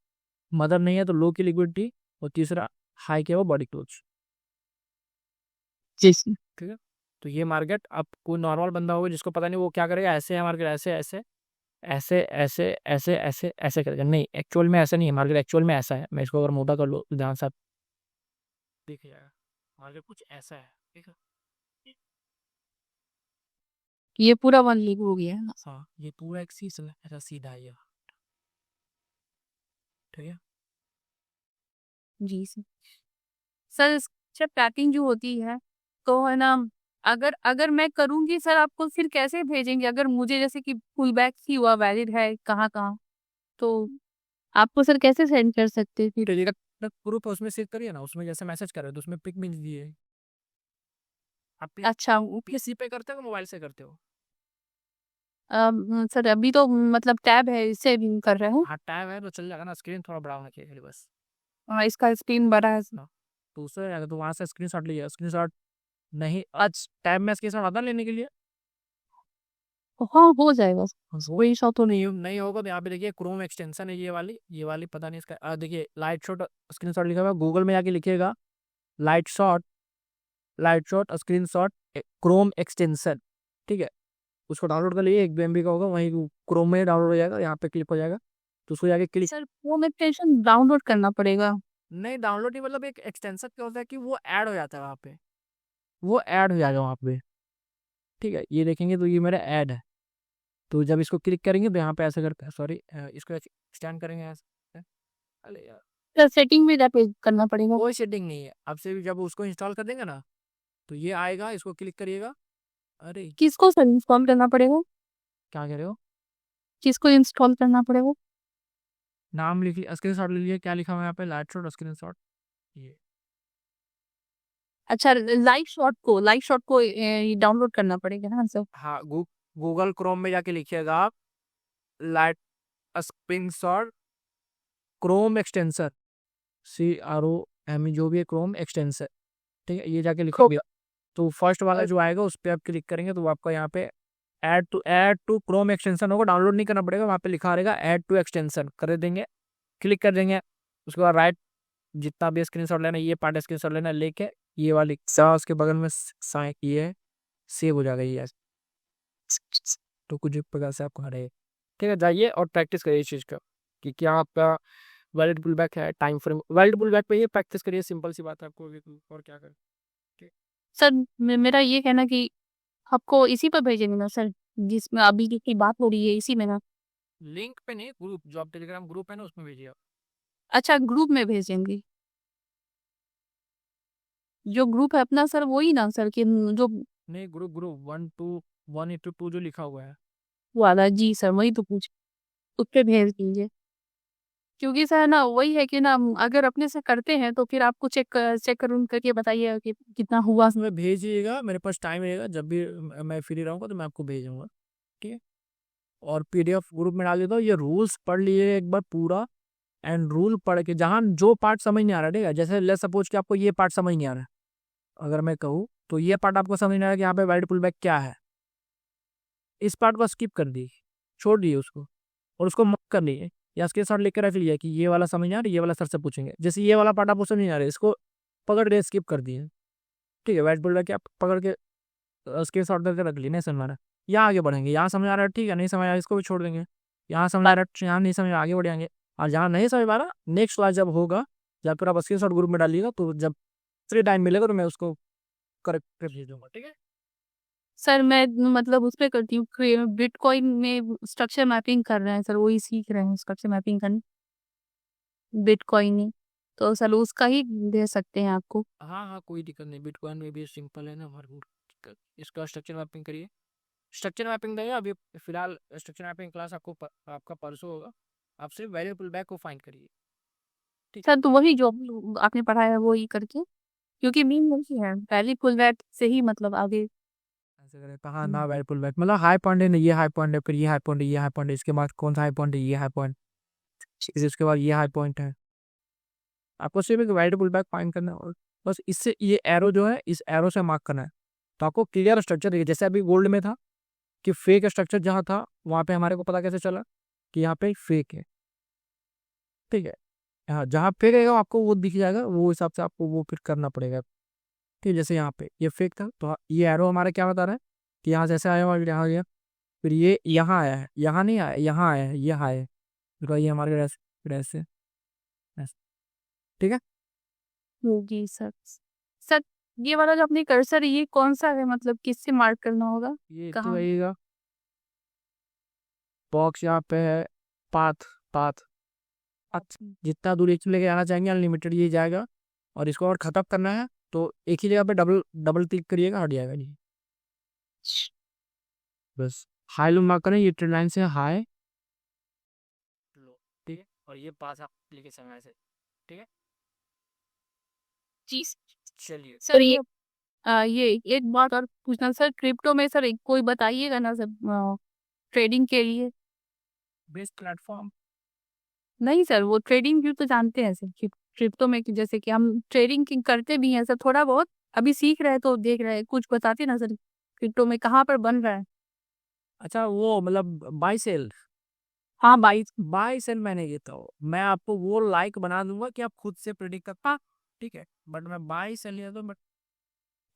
मदर नहीं है तो लो की लिक्विडिटी, और तीसरा हाई के वो बॉडी क्लोज, जी ठीक है। तो ये मार्केट, अब कोई नॉर्मल बंदा होगा जिसको पता नहीं, वो क्या करेगा, ऐसे है मार्केट, ऐसे ऐसे ऐसे ऐसे ऐसे ऐसे ऐसे करेगा, नहीं एक्चुअल में ऐसा नहीं है मार्केट, एक्चुअल में ऐसा है, मैं इसको अगर मोटा कर लो तो ध्यान से देख जाएगा, मार्केट कुछ ऐसा है, ठीक है। ये पूरा वन लीग हो गया है ना? हाँ ये पूरा एक सी ऐसा सीधा है ये, ठीक है। जी सर इससे पैकिंग जो होती है तो है ना, अगर अगर मैं करूंगी सर आपको फिर कैसे भेजेंगे, अगर मुझे जैसे कि फुल बैक ही हुआ वैलिड है कहाँ कहाँ, तो आपको सर कैसे सेंड कर सकते हैं फिर? टेलीग्राम ग्रुप है उसमें शेयर करिए ना, उसमें जैसे मैसेज कर रहे हो तो उसमें पिक भी दीजिए। आप अच्छा पीसी पे करते हो मोबाइल से करते हो? सर अभी तो मतलब टैब है इससे भी कर रहे हैं। हाँ टैब है तो चल जाएगा ना, स्क्रीन थोड़ा बड़ा होना चाहिए खाली बस। इसका स्क्रीन बड़ा है सर। हाँ तो उससे जाएगा, तो वहाँ से स्क्रीन शॉट लीजिए, स्क्रीन शॉट नहीं आज टैब में स्क्रीन शॉट आता है लेने के लिए, हाँ हो जाएगा सर। वही शॉट तो नहीं होगा तो यहाँ पे देखिए क्रोम एक्सटेंशन है, ये वाली पता नहीं इसका, देखिए लाइट शॉट स्क्रीन शॉट लिखा हुआ है, गूगल में जाके लिखिएगा light shot screen shot Chrome extension, ठीक है। उसको डाउनलोड कर लिए, 1 MB का होगा, वहीं क्रोम में डाउनलोड हो जाएगा, यहाँ पे क्लिक हो जाएगा, तो उसको जाके क्लिक, सर वो एक्सटेंशन डाउनलोड करना पड़ेगा? नहीं डाउनलोड नहीं, मतलब एक एक्सटेंशन क्या होता है कि वो ऐड हो जाता है वहाँ पे, वो ऐड हो जाएगा वहाँ पे, ठीक है। ये देखेंगे तो ये मेरा ऐड है, तो जब इसको क्लिक करेंगे तो यहाँ पे ऐसे करके, सॉरी इसको स्टैंड करेंगे ऐसे, अरे यार सर सेटिंग में जाके करना पड़ेगा? कोई सेटिंग नहीं है, अब से भी जब उसको इंस्टॉल कर देंगे ना तो ये आएगा, इसको क्लिक करिएगा, अरे किसको सर इंस्टॉल करना पड़ेगा? क्या कह रहे हो, किसको इंस्टॉल करना पड़ेगा? नाम लिख लिया, स्क्रीन शॉट ले लिया, क्या लिखा हुआ है यहाँ पे, लाइट शॉट स्क्रीन शॉट, ये अच्छा लाइव शॉट को डाउनलोड करना पड़ेगा ना सर? हाँ गूगल क्रोम में जाके लिखिएगा आप light screen shot Chrome extensor, CROM जो भी है क्रोम एक्सटेंसर, ठीक है, ये जाके लिखोगे तो फर्स्ट वाला जो आएगा उस पर आप क्लिक करेंगे तो आपका यहाँ पे ऐड टू क्रोम एक्सटेंशन होगा, डाउनलोड नहीं करना पड़ेगा, वहाँ पे लिखा रहेगा ऐड टू एक्सटेंशन, कर देंगे, क्लिक कर देंगे, उसके बाद राइट जितना भी स्क्रीनशॉट लेना है, ये पार्ट स्क्रीनशॉट लेना है, लेके ये वाली सा उसके बगल में ये है, सेव हो जाएगा ये। तो कुछ प्रकार से आपको हरे, ठीक है, जाइए और प्रैक्टिस करिए इस चीज़ का कि क्या आपका वैलिड पुलबैक है, टाइम फ्रेम वैलिड पुलबैक पे ये प्रैक्टिस करिए, सिंपल सी बात है, आपको और क्या करें। सर मेरा ये कहना कि आपको इसी पर भेजेंगे ना सर, जिसमें अभी की बात हो रही है, इसी में ना? लिंक पे नहीं, ग्रुप जो आप टेलीग्राम ग्रुप है ना उसमें भेजिए आप। अच्छा, ग्रुप में भेजेंगे? जो ग्रुप है अपना सर, वही ना सर, कि जो नहीं, ग्रुप ग्रुप 1 2 1 8 2 जो लिखा हुआ है। वाला? जी सर, वही तो पूछ, उस पे भेज दीजिए। क्योंकि सर ना वही है कि ना, अगर अपने से करते हैं तो फिर आपको चेक करके बताइए कि कितना हुआ। उसमें भेजिएगा, मेरे पास टाइम रहेगा, जब भी मैं फ्री रहूँगा तो मैं आपको भेजूंगा, ठीक है। और पीडीएफ ग्रुप में डाल देता हूँ, ये रूल्स पढ़ लिए एक बार पूरा, एंड रूल पढ़ के जहाँ जो पार्ट समझ नहीं आ रहा, ठीक है, जैसे लेट्स सपोज कि आपको ये पार्ट समझ नहीं आ रहा है, अगर मैं कहूँ तो ये पार्ट आपको समझ नहीं आ रहा कि यहाँ पे वाइड पुलबैक क्या है, इस पार्ट को स्किप कर दिए, छोड़ दिए उसको, और उसको मत कर लिए या उसके साथ लेकर रख लिया कि ये वाला समझ नहीं आ रहा, ये वाला सर से पूछेंगे, जैसे ये वाला पार्ट आपको समझ नहीं आ रहा है, इसको पकड़ के स्किप कर दिए, ठीक है, वाइट पुलबैक आप पकड़ के उसके साथ करके रख लिए, नहीं समझ आ रहा, यहाँ आगे बढ़ेंगे, यहाँ समझ आ रहा है, ठीक है, नहीं समझ आ रहा इसको भी छोड़ देंगे, यहाँ समझ आ रहा है, यहाँ नहीं समझ आगे बढ़ेंगे, और जहाँ नहीं समझ पा रहा नेक्स्ट क्लास जब होगा, जब फिर आप स्क्रीन शॉट ग्रुप में डालिएगा, तो जब फ्री टाइम मिलेगा तो मैं उसको करेक्ट कर भेज दूंगा, ठीक है। सर मैं मतलब उस पे करती हूँ, बिटकॉइन में स्ट्रक्चर मैपिंग कर रहे हैं सर, वही सीख रहे हैं स्ट्रक्चर मैपिंग करना, बिटकॉइन में। तो सर उसका ही दे सकते हैं आपको? हाँ हाँ, कोई दिक्कत नहीं, बिटकॉइन में भी सिंपल है ना हमारे, इसका स्ट्रक्चर मैपिंग करिए, स्ट्रक्चर मैपिंग देगा अभी फिलहाल, स्ट्रक्चर मैपिंग क्लास आपका परसों होगा, आप सिर्फ वेरिएबल बैक को फाइंड करिए, ठीक सर तो वही जो आपने पढ़ाया है वो ही करके, क्योंकि मीन वही है, पहली फुल बैट से ही मतलब आगे। ऐसे करें कहाँ ना वेरिएबल बैक, मतलब हाई पॉइंट है ना, ये हाई पॉइंट है, फिर ये हाई पॉइंट है, ये हाई पॉइंट है, इसके बाद कौन सा हाई पॉइंट है, ये हाई पॉइंट, इसके बाद ये हाई पॉइंट है, आपको सिर्फ एक वेरिएबल बैक फाइंड करना है, और बस इससे ये एरो जो है इस एरो से मार्क करना है, तो आपको क्लियर स्ट्रक्चर देखिए, जैसे अभी गोल्ड में था कि फेक स्ट्रक्चर जहाँ था वहाँ पे हमारे को पता कैसे चला कि यहाँ पे फेक है, ठीक है, हाँ, जहाँ फेक रहेगा आपको वो दिख जाएगा, वो हिसाब से आपको वो फिर करना पड़ेगा, ठीक है, जैसे यहाँ पे ये फेक था, तो ये एरो हमारा क्या बता रहा है कि यहाँ जैसे आया और यहाँ गया, फिर ये यहाँ आया है, यहाँ नहीं आया, यहाँ आया है, ये हाई है, फिर ये हमारे ऐसे, फिर ऐसे ऐसे, ठीक है। जी सर। सर ये वाला जो अपने कर्सर है, ये कौन सा है, मतलब किससे मार्क करना होगा? ये तो कहाँ? रहेगा बॉक्स यहाँ पे है, पाथ पाथ, अच्छा, जितना दूर एक लेके आना चाहेंगे अनलिमिटेड ये जाएगा, और इसको और खत्म करना है तो एक ही जगह पे डबल डबल क्लिक करिएगा, हट जाएगा जी, बस हाई लो मार्क करें, ये ट्रेड लाइन से हाई लो, ठीक है, और ये पास आप लेके समय से, ठीक है, जी चलिए। सर, ये एक बात और पूछना सर, क्रिप्टो में सर कोई बताइएगा ना सर, ट्रेडिंग के लिए? बेस्ट प्लेटफॉर्म, नहीं सर, वो ट्रेडिंग व्यू तो जानते हैं सर, क्रिप्टो में कि जैसे कि हम ट्रेडिंग करते भी हैं सर, थोड़ा बहुत अभी सीख रहे हैं तो देख रहे हैं, कुछ बताते ना सर, क्रिप्टो में कहाँ पर बन रहा है? अच्छा वो मतलब बाई सेल, हाँ बाई। बाई सेल मैं नहीं देता हूँ, मैं आपको वो लाइक बना दूंगा कि आप खुद से प्रिडिक्ट कर पा, ठीक है, बट मैं बाई सेल नहीं देता हूँ, बट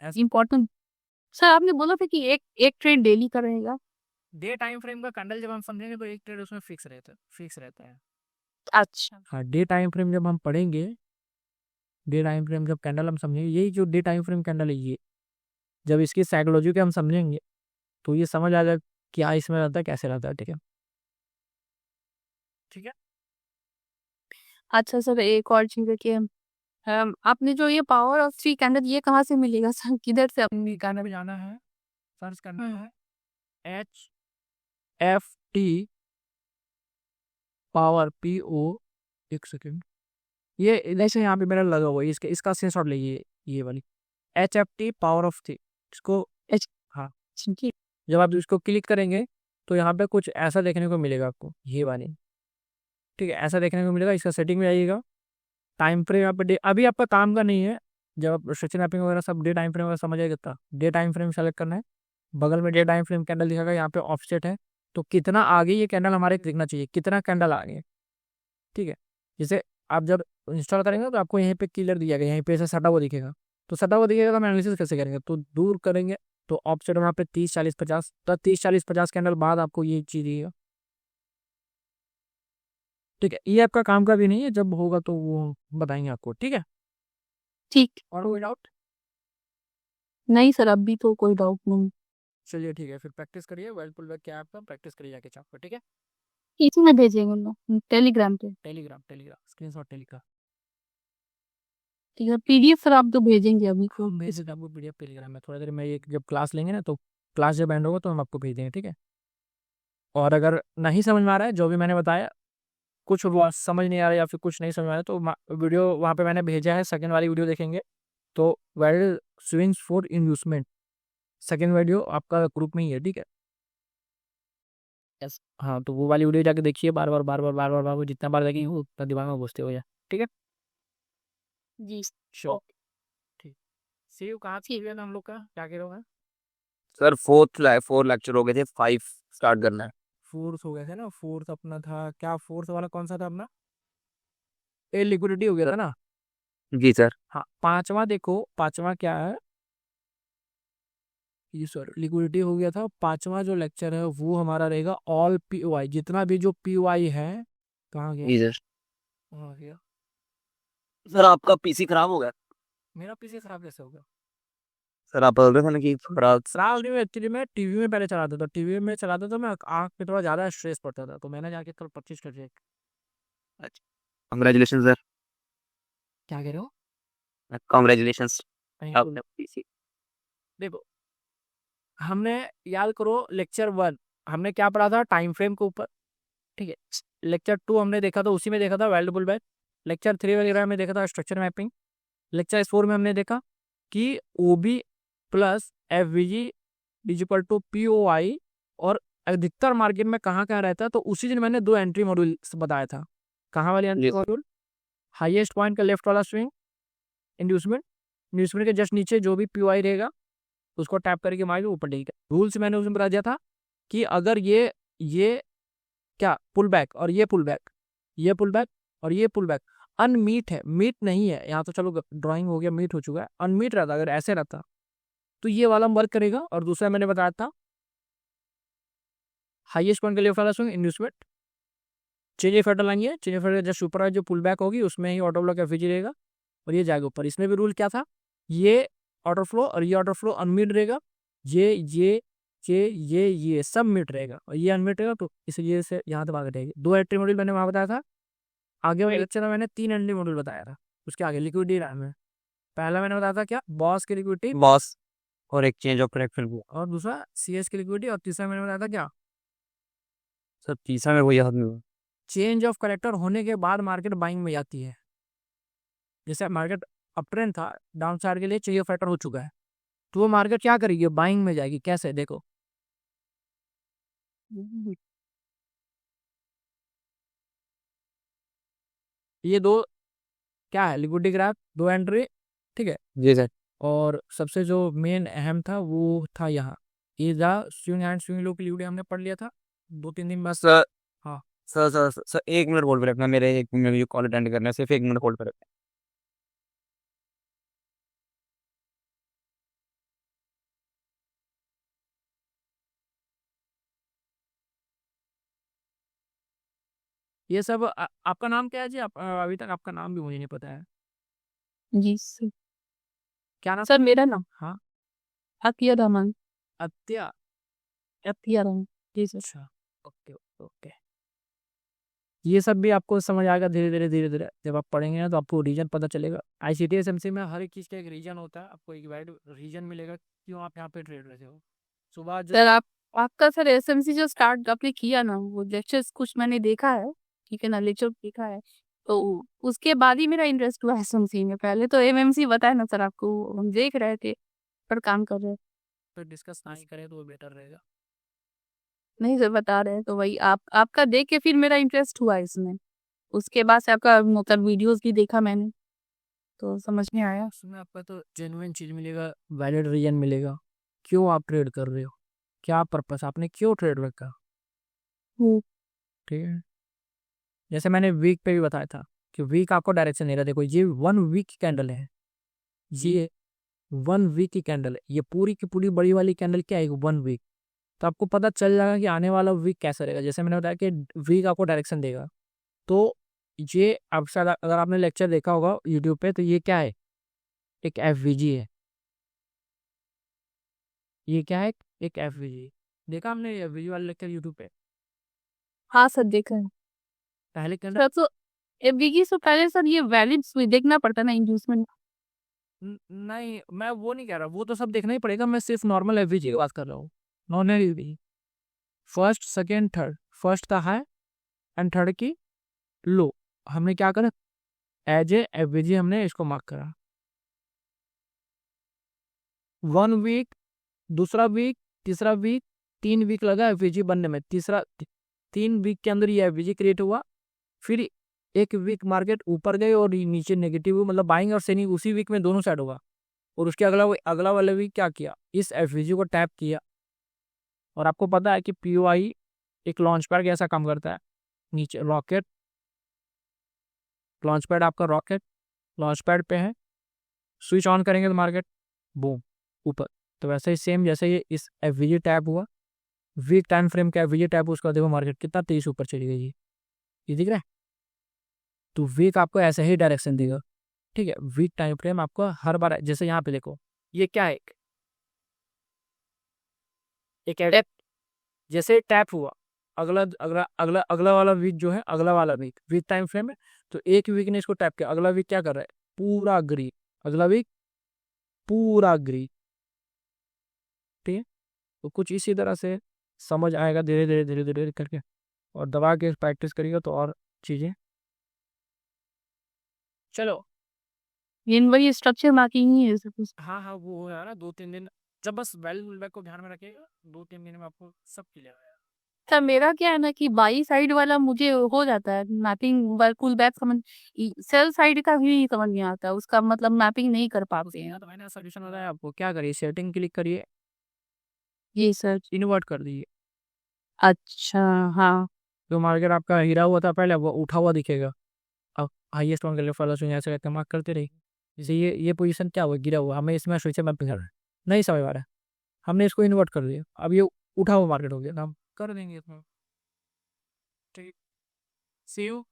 ऐसा इम्पोर्टेंट। सर आपने बोला था कि एक एक ट्रेड डेली का रहेगा। डे टाइम फ्रेम का कैंडल जब हम समझेंगे तो एक ट्रेड उसमें फिक्स रहता है। अच्छा। हाँ, डे टाइम फ्रेम जब हम पढ़ेंगे, डे टाइम फ्रेम जब कैंडल हम समझेंगे, यही जो डे टाइम फ्रेम कैंडल है ये, जब इसकी साइकोलॉजी के हम समझेंगे तो ये समझ आ जाए क्या इसमें रहता है, कैसे रहता है, ठीक है, ठीक है। अच्छा सर, एक और चीज है कि आपने जो ये पावर ऑफ थ्री कैंडल, ये कहाँ से मिलेगा सर, किधर से गाना भी जाना है, सर्च करना है HFT पावर PO, एक सेकेंड, ये जैसे यहाँ पे मेरा लगा हुआ है, इसके इसका स्क्रीनशॉट लीजिए, ये वाली HFT पावर ऑफ थ्री, इसको एच? हाँ, जी। जब आप इसको क्लिक करेंगे तो यहाँ पे कुछ ऐसा देखने को मिलेगा आपको, ये वाली, ठीक है, ऐसा देखने को मिलेगा, इसका सेटिंग में आइएगा, टाइम फ्रेम यहाँ पे अभी आपका काम का नहीं है, जब आप स्ट्रक्चर मैपिंग वगैरह सब डे टाइम फ्रेम वगैरह समझ आएगा तब डे टाइम फ्रेम सेलेक्ट करना है, बगल में डे टाइम फ्रेम कैंडल दिखाएगा, यहाँ पे ऑफसेट है, तो कितना आगे ये कैंडल हमारे दिखना चाहिए, कितना कैंडल आगे, ठीक है, जैसे आप जब इंस्टॉल करेंगे तो आपको यहीं पे क्लियर दिया गया, यहीं पे ऐसा सटा हुआ दिखेगा, तो सटा हुआ दिखेगा तो हम एनालिसिस कैसे करेंगे, तो दूर करेंगे, तो ऑप्शन वहाँ पे 30 40 50, तो 30 40 50 कैंडल बाद आपको ये चीज दिएगा। ठीक है, ये आपका काम का भी नहीं है, जब होगा तो वो बताएंगे आपको। ठीक है, ठीक। और कोई डाउट? नहीं सर, अभी तो कोई डाउट नहीं। चलिए ठीक है, फिर प्रैक्टिस करिए, वर्लपुल बैग क्या आपका प्रैक्टिस करिए जाके चाप पर। ठीक है, इसी में भेजेंगे उन लोग टेलीग्राम पे। Telegram screenshot Telegram. ठीक है, पीडीएफ सर आप तो भेजेंगे अभी को। हम भेज देते हैं आपको पीडीएफ टेलीग्राम में, थोड़ा देर में एक जब क्लास लेंगे ना, तो क्लास जब एंड होगा तो हम आपको भेज देंगे। ठीक है, और अगर नहीं समझ में आ रहा है जो भी मैंने बताया, कुछ समझ नहीं आ रहा है या फिर कुछ नहीं समझ में आ रहा है, तो वीडियो वहाँ पे मैंने भेजा है, सेकंड वाली वीडियो देखेंगे तो well swings for investment, second video आपका ग्रुप में ही है। ठीक है, यस हाँ, तो वो वाली वीडियो जाके देखिए, बार बार बार बार बार बार बार बार, जितना बार देखेंगे वो उतना दिमाग में घुसते हो जाए। ठीक है, जी। श्योर, ठीक। सी यू। कहाँ से हुआ था हम लोग का, क्या कह रहे हो? सर 4 लेक्चर हो गए थे, 5 स्टार्ट करना है। फोर्थ हो गया था ना, फोर्थ अपना था क्या, फोर्थ वाला कौन सा था अपना? ए लिक्विडिटी हो गया था ना। जी सर। हाँ, पांचवा देखो, पांचवा क्या है, ये सर लिक्विडिटी हो गया था। पांचवा जो लेक्चर है वो हमारा रहेगा ऑल पीओआई, जितना भी जो पीओआई है। कहाँ गया? जी सर। कहाँ गया? सर आपका पीसी खराब हो गया। मेरा पीसी खराब कैसे हो गया? सर आप बोल रहे थे ना कि थोड़ा। खराब नहीं, एक्चुअली मैं टीवी में पहले चलाता था, टीवी में चलाता था मैं, आँख पे थोड़ा ज्यादा स्ट्रेस पड़ता था, तो मैंने जाके कल 25 कर दिया। अच्छा, कांग्रेचुलेशन सर। क्या कह रहे हो? कांग्रेचुलेशन कहीं आपने पीसी। देखो, हमने याद करो लेक्चर 1 हमने क्या पढ़ा था, टाइम फ्रेम के ऊपर। ठीक है, लेक्चर 2 हमने देखा था, उसी में देखा था वैल्यूबल बैग। लेक्चर 3 वगैरह में देखा था स्ट्रक्चर मैपिंग। लेक्चर 4 में हमने देखा कि OB plus F V G is equal to P O I, और अधिकतर मार्केट में कहाँ कहाँ रहता है, तो उसी दिन मैंने 2 एंट्री मॉड्यूल बताया था। कहाँ वाले एंट्री मॉड्यूल? हाईएस्ट पॉइंट का लेफ्ट वाला स्विंग इंड्यूसमेंट, इंड्यूसमेंट के जस्ट नीचे जो भी पी ओ आई रहेगा उसको टैप करके मारेंगे ऊपर देगा। रूल्स मैंने उसमें बता दिया था कि अगर ये क्या पुल बैक, और ये पुल बैक, ये पुल बैक और ये पुल बैक अनमीट है, मीट नहीं है यहाँ, तो चलो ड्राइंग हो गया, मीट हो चुका है, अनमीट रहता अगर ऐसे रहता तो ये वाला वर्क करेगा। और दूसरा मैंने बताया था हाईएस्ट पॉइंट के लिए वाला स्विंग इंड्यूसमेंट, चेंज फैटर लाएंगे, चेंज फैटर जस्ट ऊपर जो पुल बैक होगी उसमें ही ऑटो ब्लॉक एफिजी रहेगा और ये जाएगा ऊपर। इसमें भी रूल क्या था, ये ऑटो फ्लो और ये ऑटो फ्लो अनमीट रहेगा, ये सब मीट रहेगा और ये अनमीट रहेगा, तो इस वजह से यहाँ तक आगे रहेगी। 2 एंट्री मॉड्यूल मैंने वहाँ बताया था। आगे वाले लेक्चर में मैंने 3 एंट्री मॉड्यूल बताया था। उसके आगे लिक्विडिटी रहा में, पहला मैंने बताया था क्या, बॉस की लिक्विडिटी, बॉस और एक चेंज ऑफ करेक्शन। और दूसरा सीएस की लिक्विडिटी, और तीसरा मैंने बताया था क्या, सर तीसरा में वो याद नहीं हुआ। चेंज ऑफ करेक्टर होने के बाद मार्केट बाइंग में जाती है। जैसे मार्केट अप ट्रेंड था, डाउन साइड के लिए चेंज ऑफ करेक्टर हो चुका है, तो वो मार्केट क्या करेगी, बाइंग में जाएगी। कैसे देखो, ये 2 क्या है, लिक्विडिटी ग्राफ, 2 एंट्री। ठीक है, जी सर। और सबसे जो मेन अहम था वो था यहाँ, ये स्विंग एंड स्विंग लो की लिक्विडिटी हमने पढ़ लिया था 2-3 दिन बाद। सर हाँ, सर 1 मिनट होल्ड पे रखना, मेरे 1 मिनट कॉल अटेंड करना है, सिर्फ 1 मिनट होल्ड पे रखना। ये सब आपका नाम क्या है जी? अभी तक आपका नाम भी मुझे नहीं पता है, जी सर। क्या नाम? सर मेरा नाम हाँ, अतिया रमन। अत्या। अतिया रमन। जी सर। अच्छा, ओके ओके ओके। ये सब भी आपको समझ आएगा धीरे धीरे धीरे धीरे, जब आप पढ़ेंगे ना तो आपको रीजन पता चलेगा। आईसीटी एसएमसी में हर एक चीज़ का एक रीजन होता है, आपको एक वाइड रीजन मिलेगा क्यों आप यहाँ पे ट्रेड रहते हो। सुबह सर आपका सर एसएमसी जो स्टार्ट आपने किया ना, वो लेक्चर्स कुछ मैंने देखा है, ठीक है ना, लेक्चर देखा है, तो उसके बाद ही मेरा इंटरेस्ट हुआ एसएमसी में। पहले तो एमएमसी बताया ना सर आपको, हम देख रहे थे पर काम कर रहे थे। पर डिस्कस नहीं करें तो वो बेटर रहेगा। नहीं सर बता रहे हैं, तो वही आपका देख के फिर मेरा इंटरेस्ट हुआ इसमें। उसके बाद से आपका मतलब वीडियोस भी देखा मैंने, तो समझ में आया। उसमें आपका तो जेन्युइन चीज़ मिलेगा, वैलिड रीजन मिलेगा, क्यों आप ट्रेड कर रहे हो, क्या पर्पस, आपने क्यों ट्रेड रखा। हम्म। ठीक है, जैसे मैंने वीक पे भी बताया था कि वीक आपको डायरेक्शन दे रहा है। देखो ये 1 वीक कैंडल है, ये 1 वीक की कैंडल है, ये पूरी की पूरी बड़ी वाली कैंडल क्या है 1 वीक। तो आपको पता चल जाएगा कि आने वाला वीक कैसा रहेगा। जैसे मैंने बताया कि वीक आपको डायरेक्शन देगा। तो ये आप शायद अगर आपने लेक्चर देखा होगा यूट्यूब पे, तो ये क्या है, एक एफवीजी है। ये क्या है, एक एफवीजी। देखा हमने एफवीजी वाला लेक्चर यूट्यूब पे। हाँ सर देखा है पहले कैंडल सर। तो एफवीजी से पहले सर ये वैलिड देखना पड़ता ना इंड्यूसमेंट। नहीं, मैं वो नहीं कह रहा, वो तो सब देखना ही पड़ेगा। मैं सिर्फ नॉर्मल एफवीजी की बात कर रहा हूँ, normal FVG. First second third, first का हाई एंड थर्ड की लो, हमने क्या करा, एज ए एफवीजी हमने इसको मार्क करा। 1 वीक, दूसरा वीक, तीसरा वीक, 3 वीक लगा एफवीजी बनने में। 3 वीक के अंदर ये एफवीजी क्रिएट हुआ। फिर 1 वीक मार्केट ऊपर गए और नीचे नेगेटिव हुआ, मतलब बाइंग और सेलिंग उसी वीक में दोनों साइड होगा। और उसके अगला वाला वीक क्या किया, इस एफवीजी को टैप किया। और आपको पता है कि पीओआई एक लॉन्च पैड कैसा काम करता है, नीचे रॉकेट, लॉन्च पैड आपका रॉकेट लॉन्च पैड पे है, स्विच ऑन करेंगे तो मार्केट बूम ऊपर। तो वैसे ही सेम जैसे ये इस एफवीजी टैप हुआ, वीक टाइम फ्रेम का एफवीजी टैप, उसका देखो मार्केट कितना तेज ऊपर चली गई, ये दिख रहा है। तो वीक आपको ऐसे ही डायरेक्शन देगा, ठीक है। वीक टाइम फ्रेम आपको हर बार, जैसे यहाँ पे देखो ये क्या है, एक टैप, जैसे टैप हुआ, अगला अगला अगला अगला वाला वीक जो है, अगला वाला वीक टाइम फ्रेम है। तो एक वीक ने इसको टैप किया, अगला वीक क्या कर रहा है, पूरा ग्रीन, अगला वीक पूरा ग्रीन, ठीक है। तो कुछ इसी तरह से समझ आएगा धीरे धीरे धीरे धीरे करके, और दबा के प्रैक्टिस करिएगा तो और चीजें। चलो इन वही स्ट्रक्चर मार्किंग ही है सब कुछ। हाँ हाँ, वो है ना 2-3 दिन, जब बस वैल्यू बैक को ध्यान में रखिएगा, 2-3 दिन में आपको सब क्लियर है। सर मेरा क्या है ना कि बाई साइड वाला मुझे हो जाता है मैपिंग, फुल बैक समझ, सेल साइड का भी समझ नहीं आता, उसका मतलब मैपिंग नहीं कर पाते हैं। तो मैंने सोल्यूशन बताया आपको, क्या करिए, सेटिंग क्लिक करिए, जी सर। इन्वर्ट कर दीजिए। अच्छा हाँ। जो मार्केट आपका हीरा हुआ था पहले, वो उठा हुआ दिखेगा। अब हाईएस्ट वन के लिए फॉलो ऐसे करके मार्क करते रहिए। जैसे ये पोजीशन क्या हुआ, गिरा हुआ, हमें इसमें स्विच मैपिंग कर रहा है, नहीं समझ आ रहा है, हमने इसको इन्वर्ट कर दिया, अब ये उठा हुआ मार्केट हो गया, हम कर देंगे इसमें, ठीक। सी यू।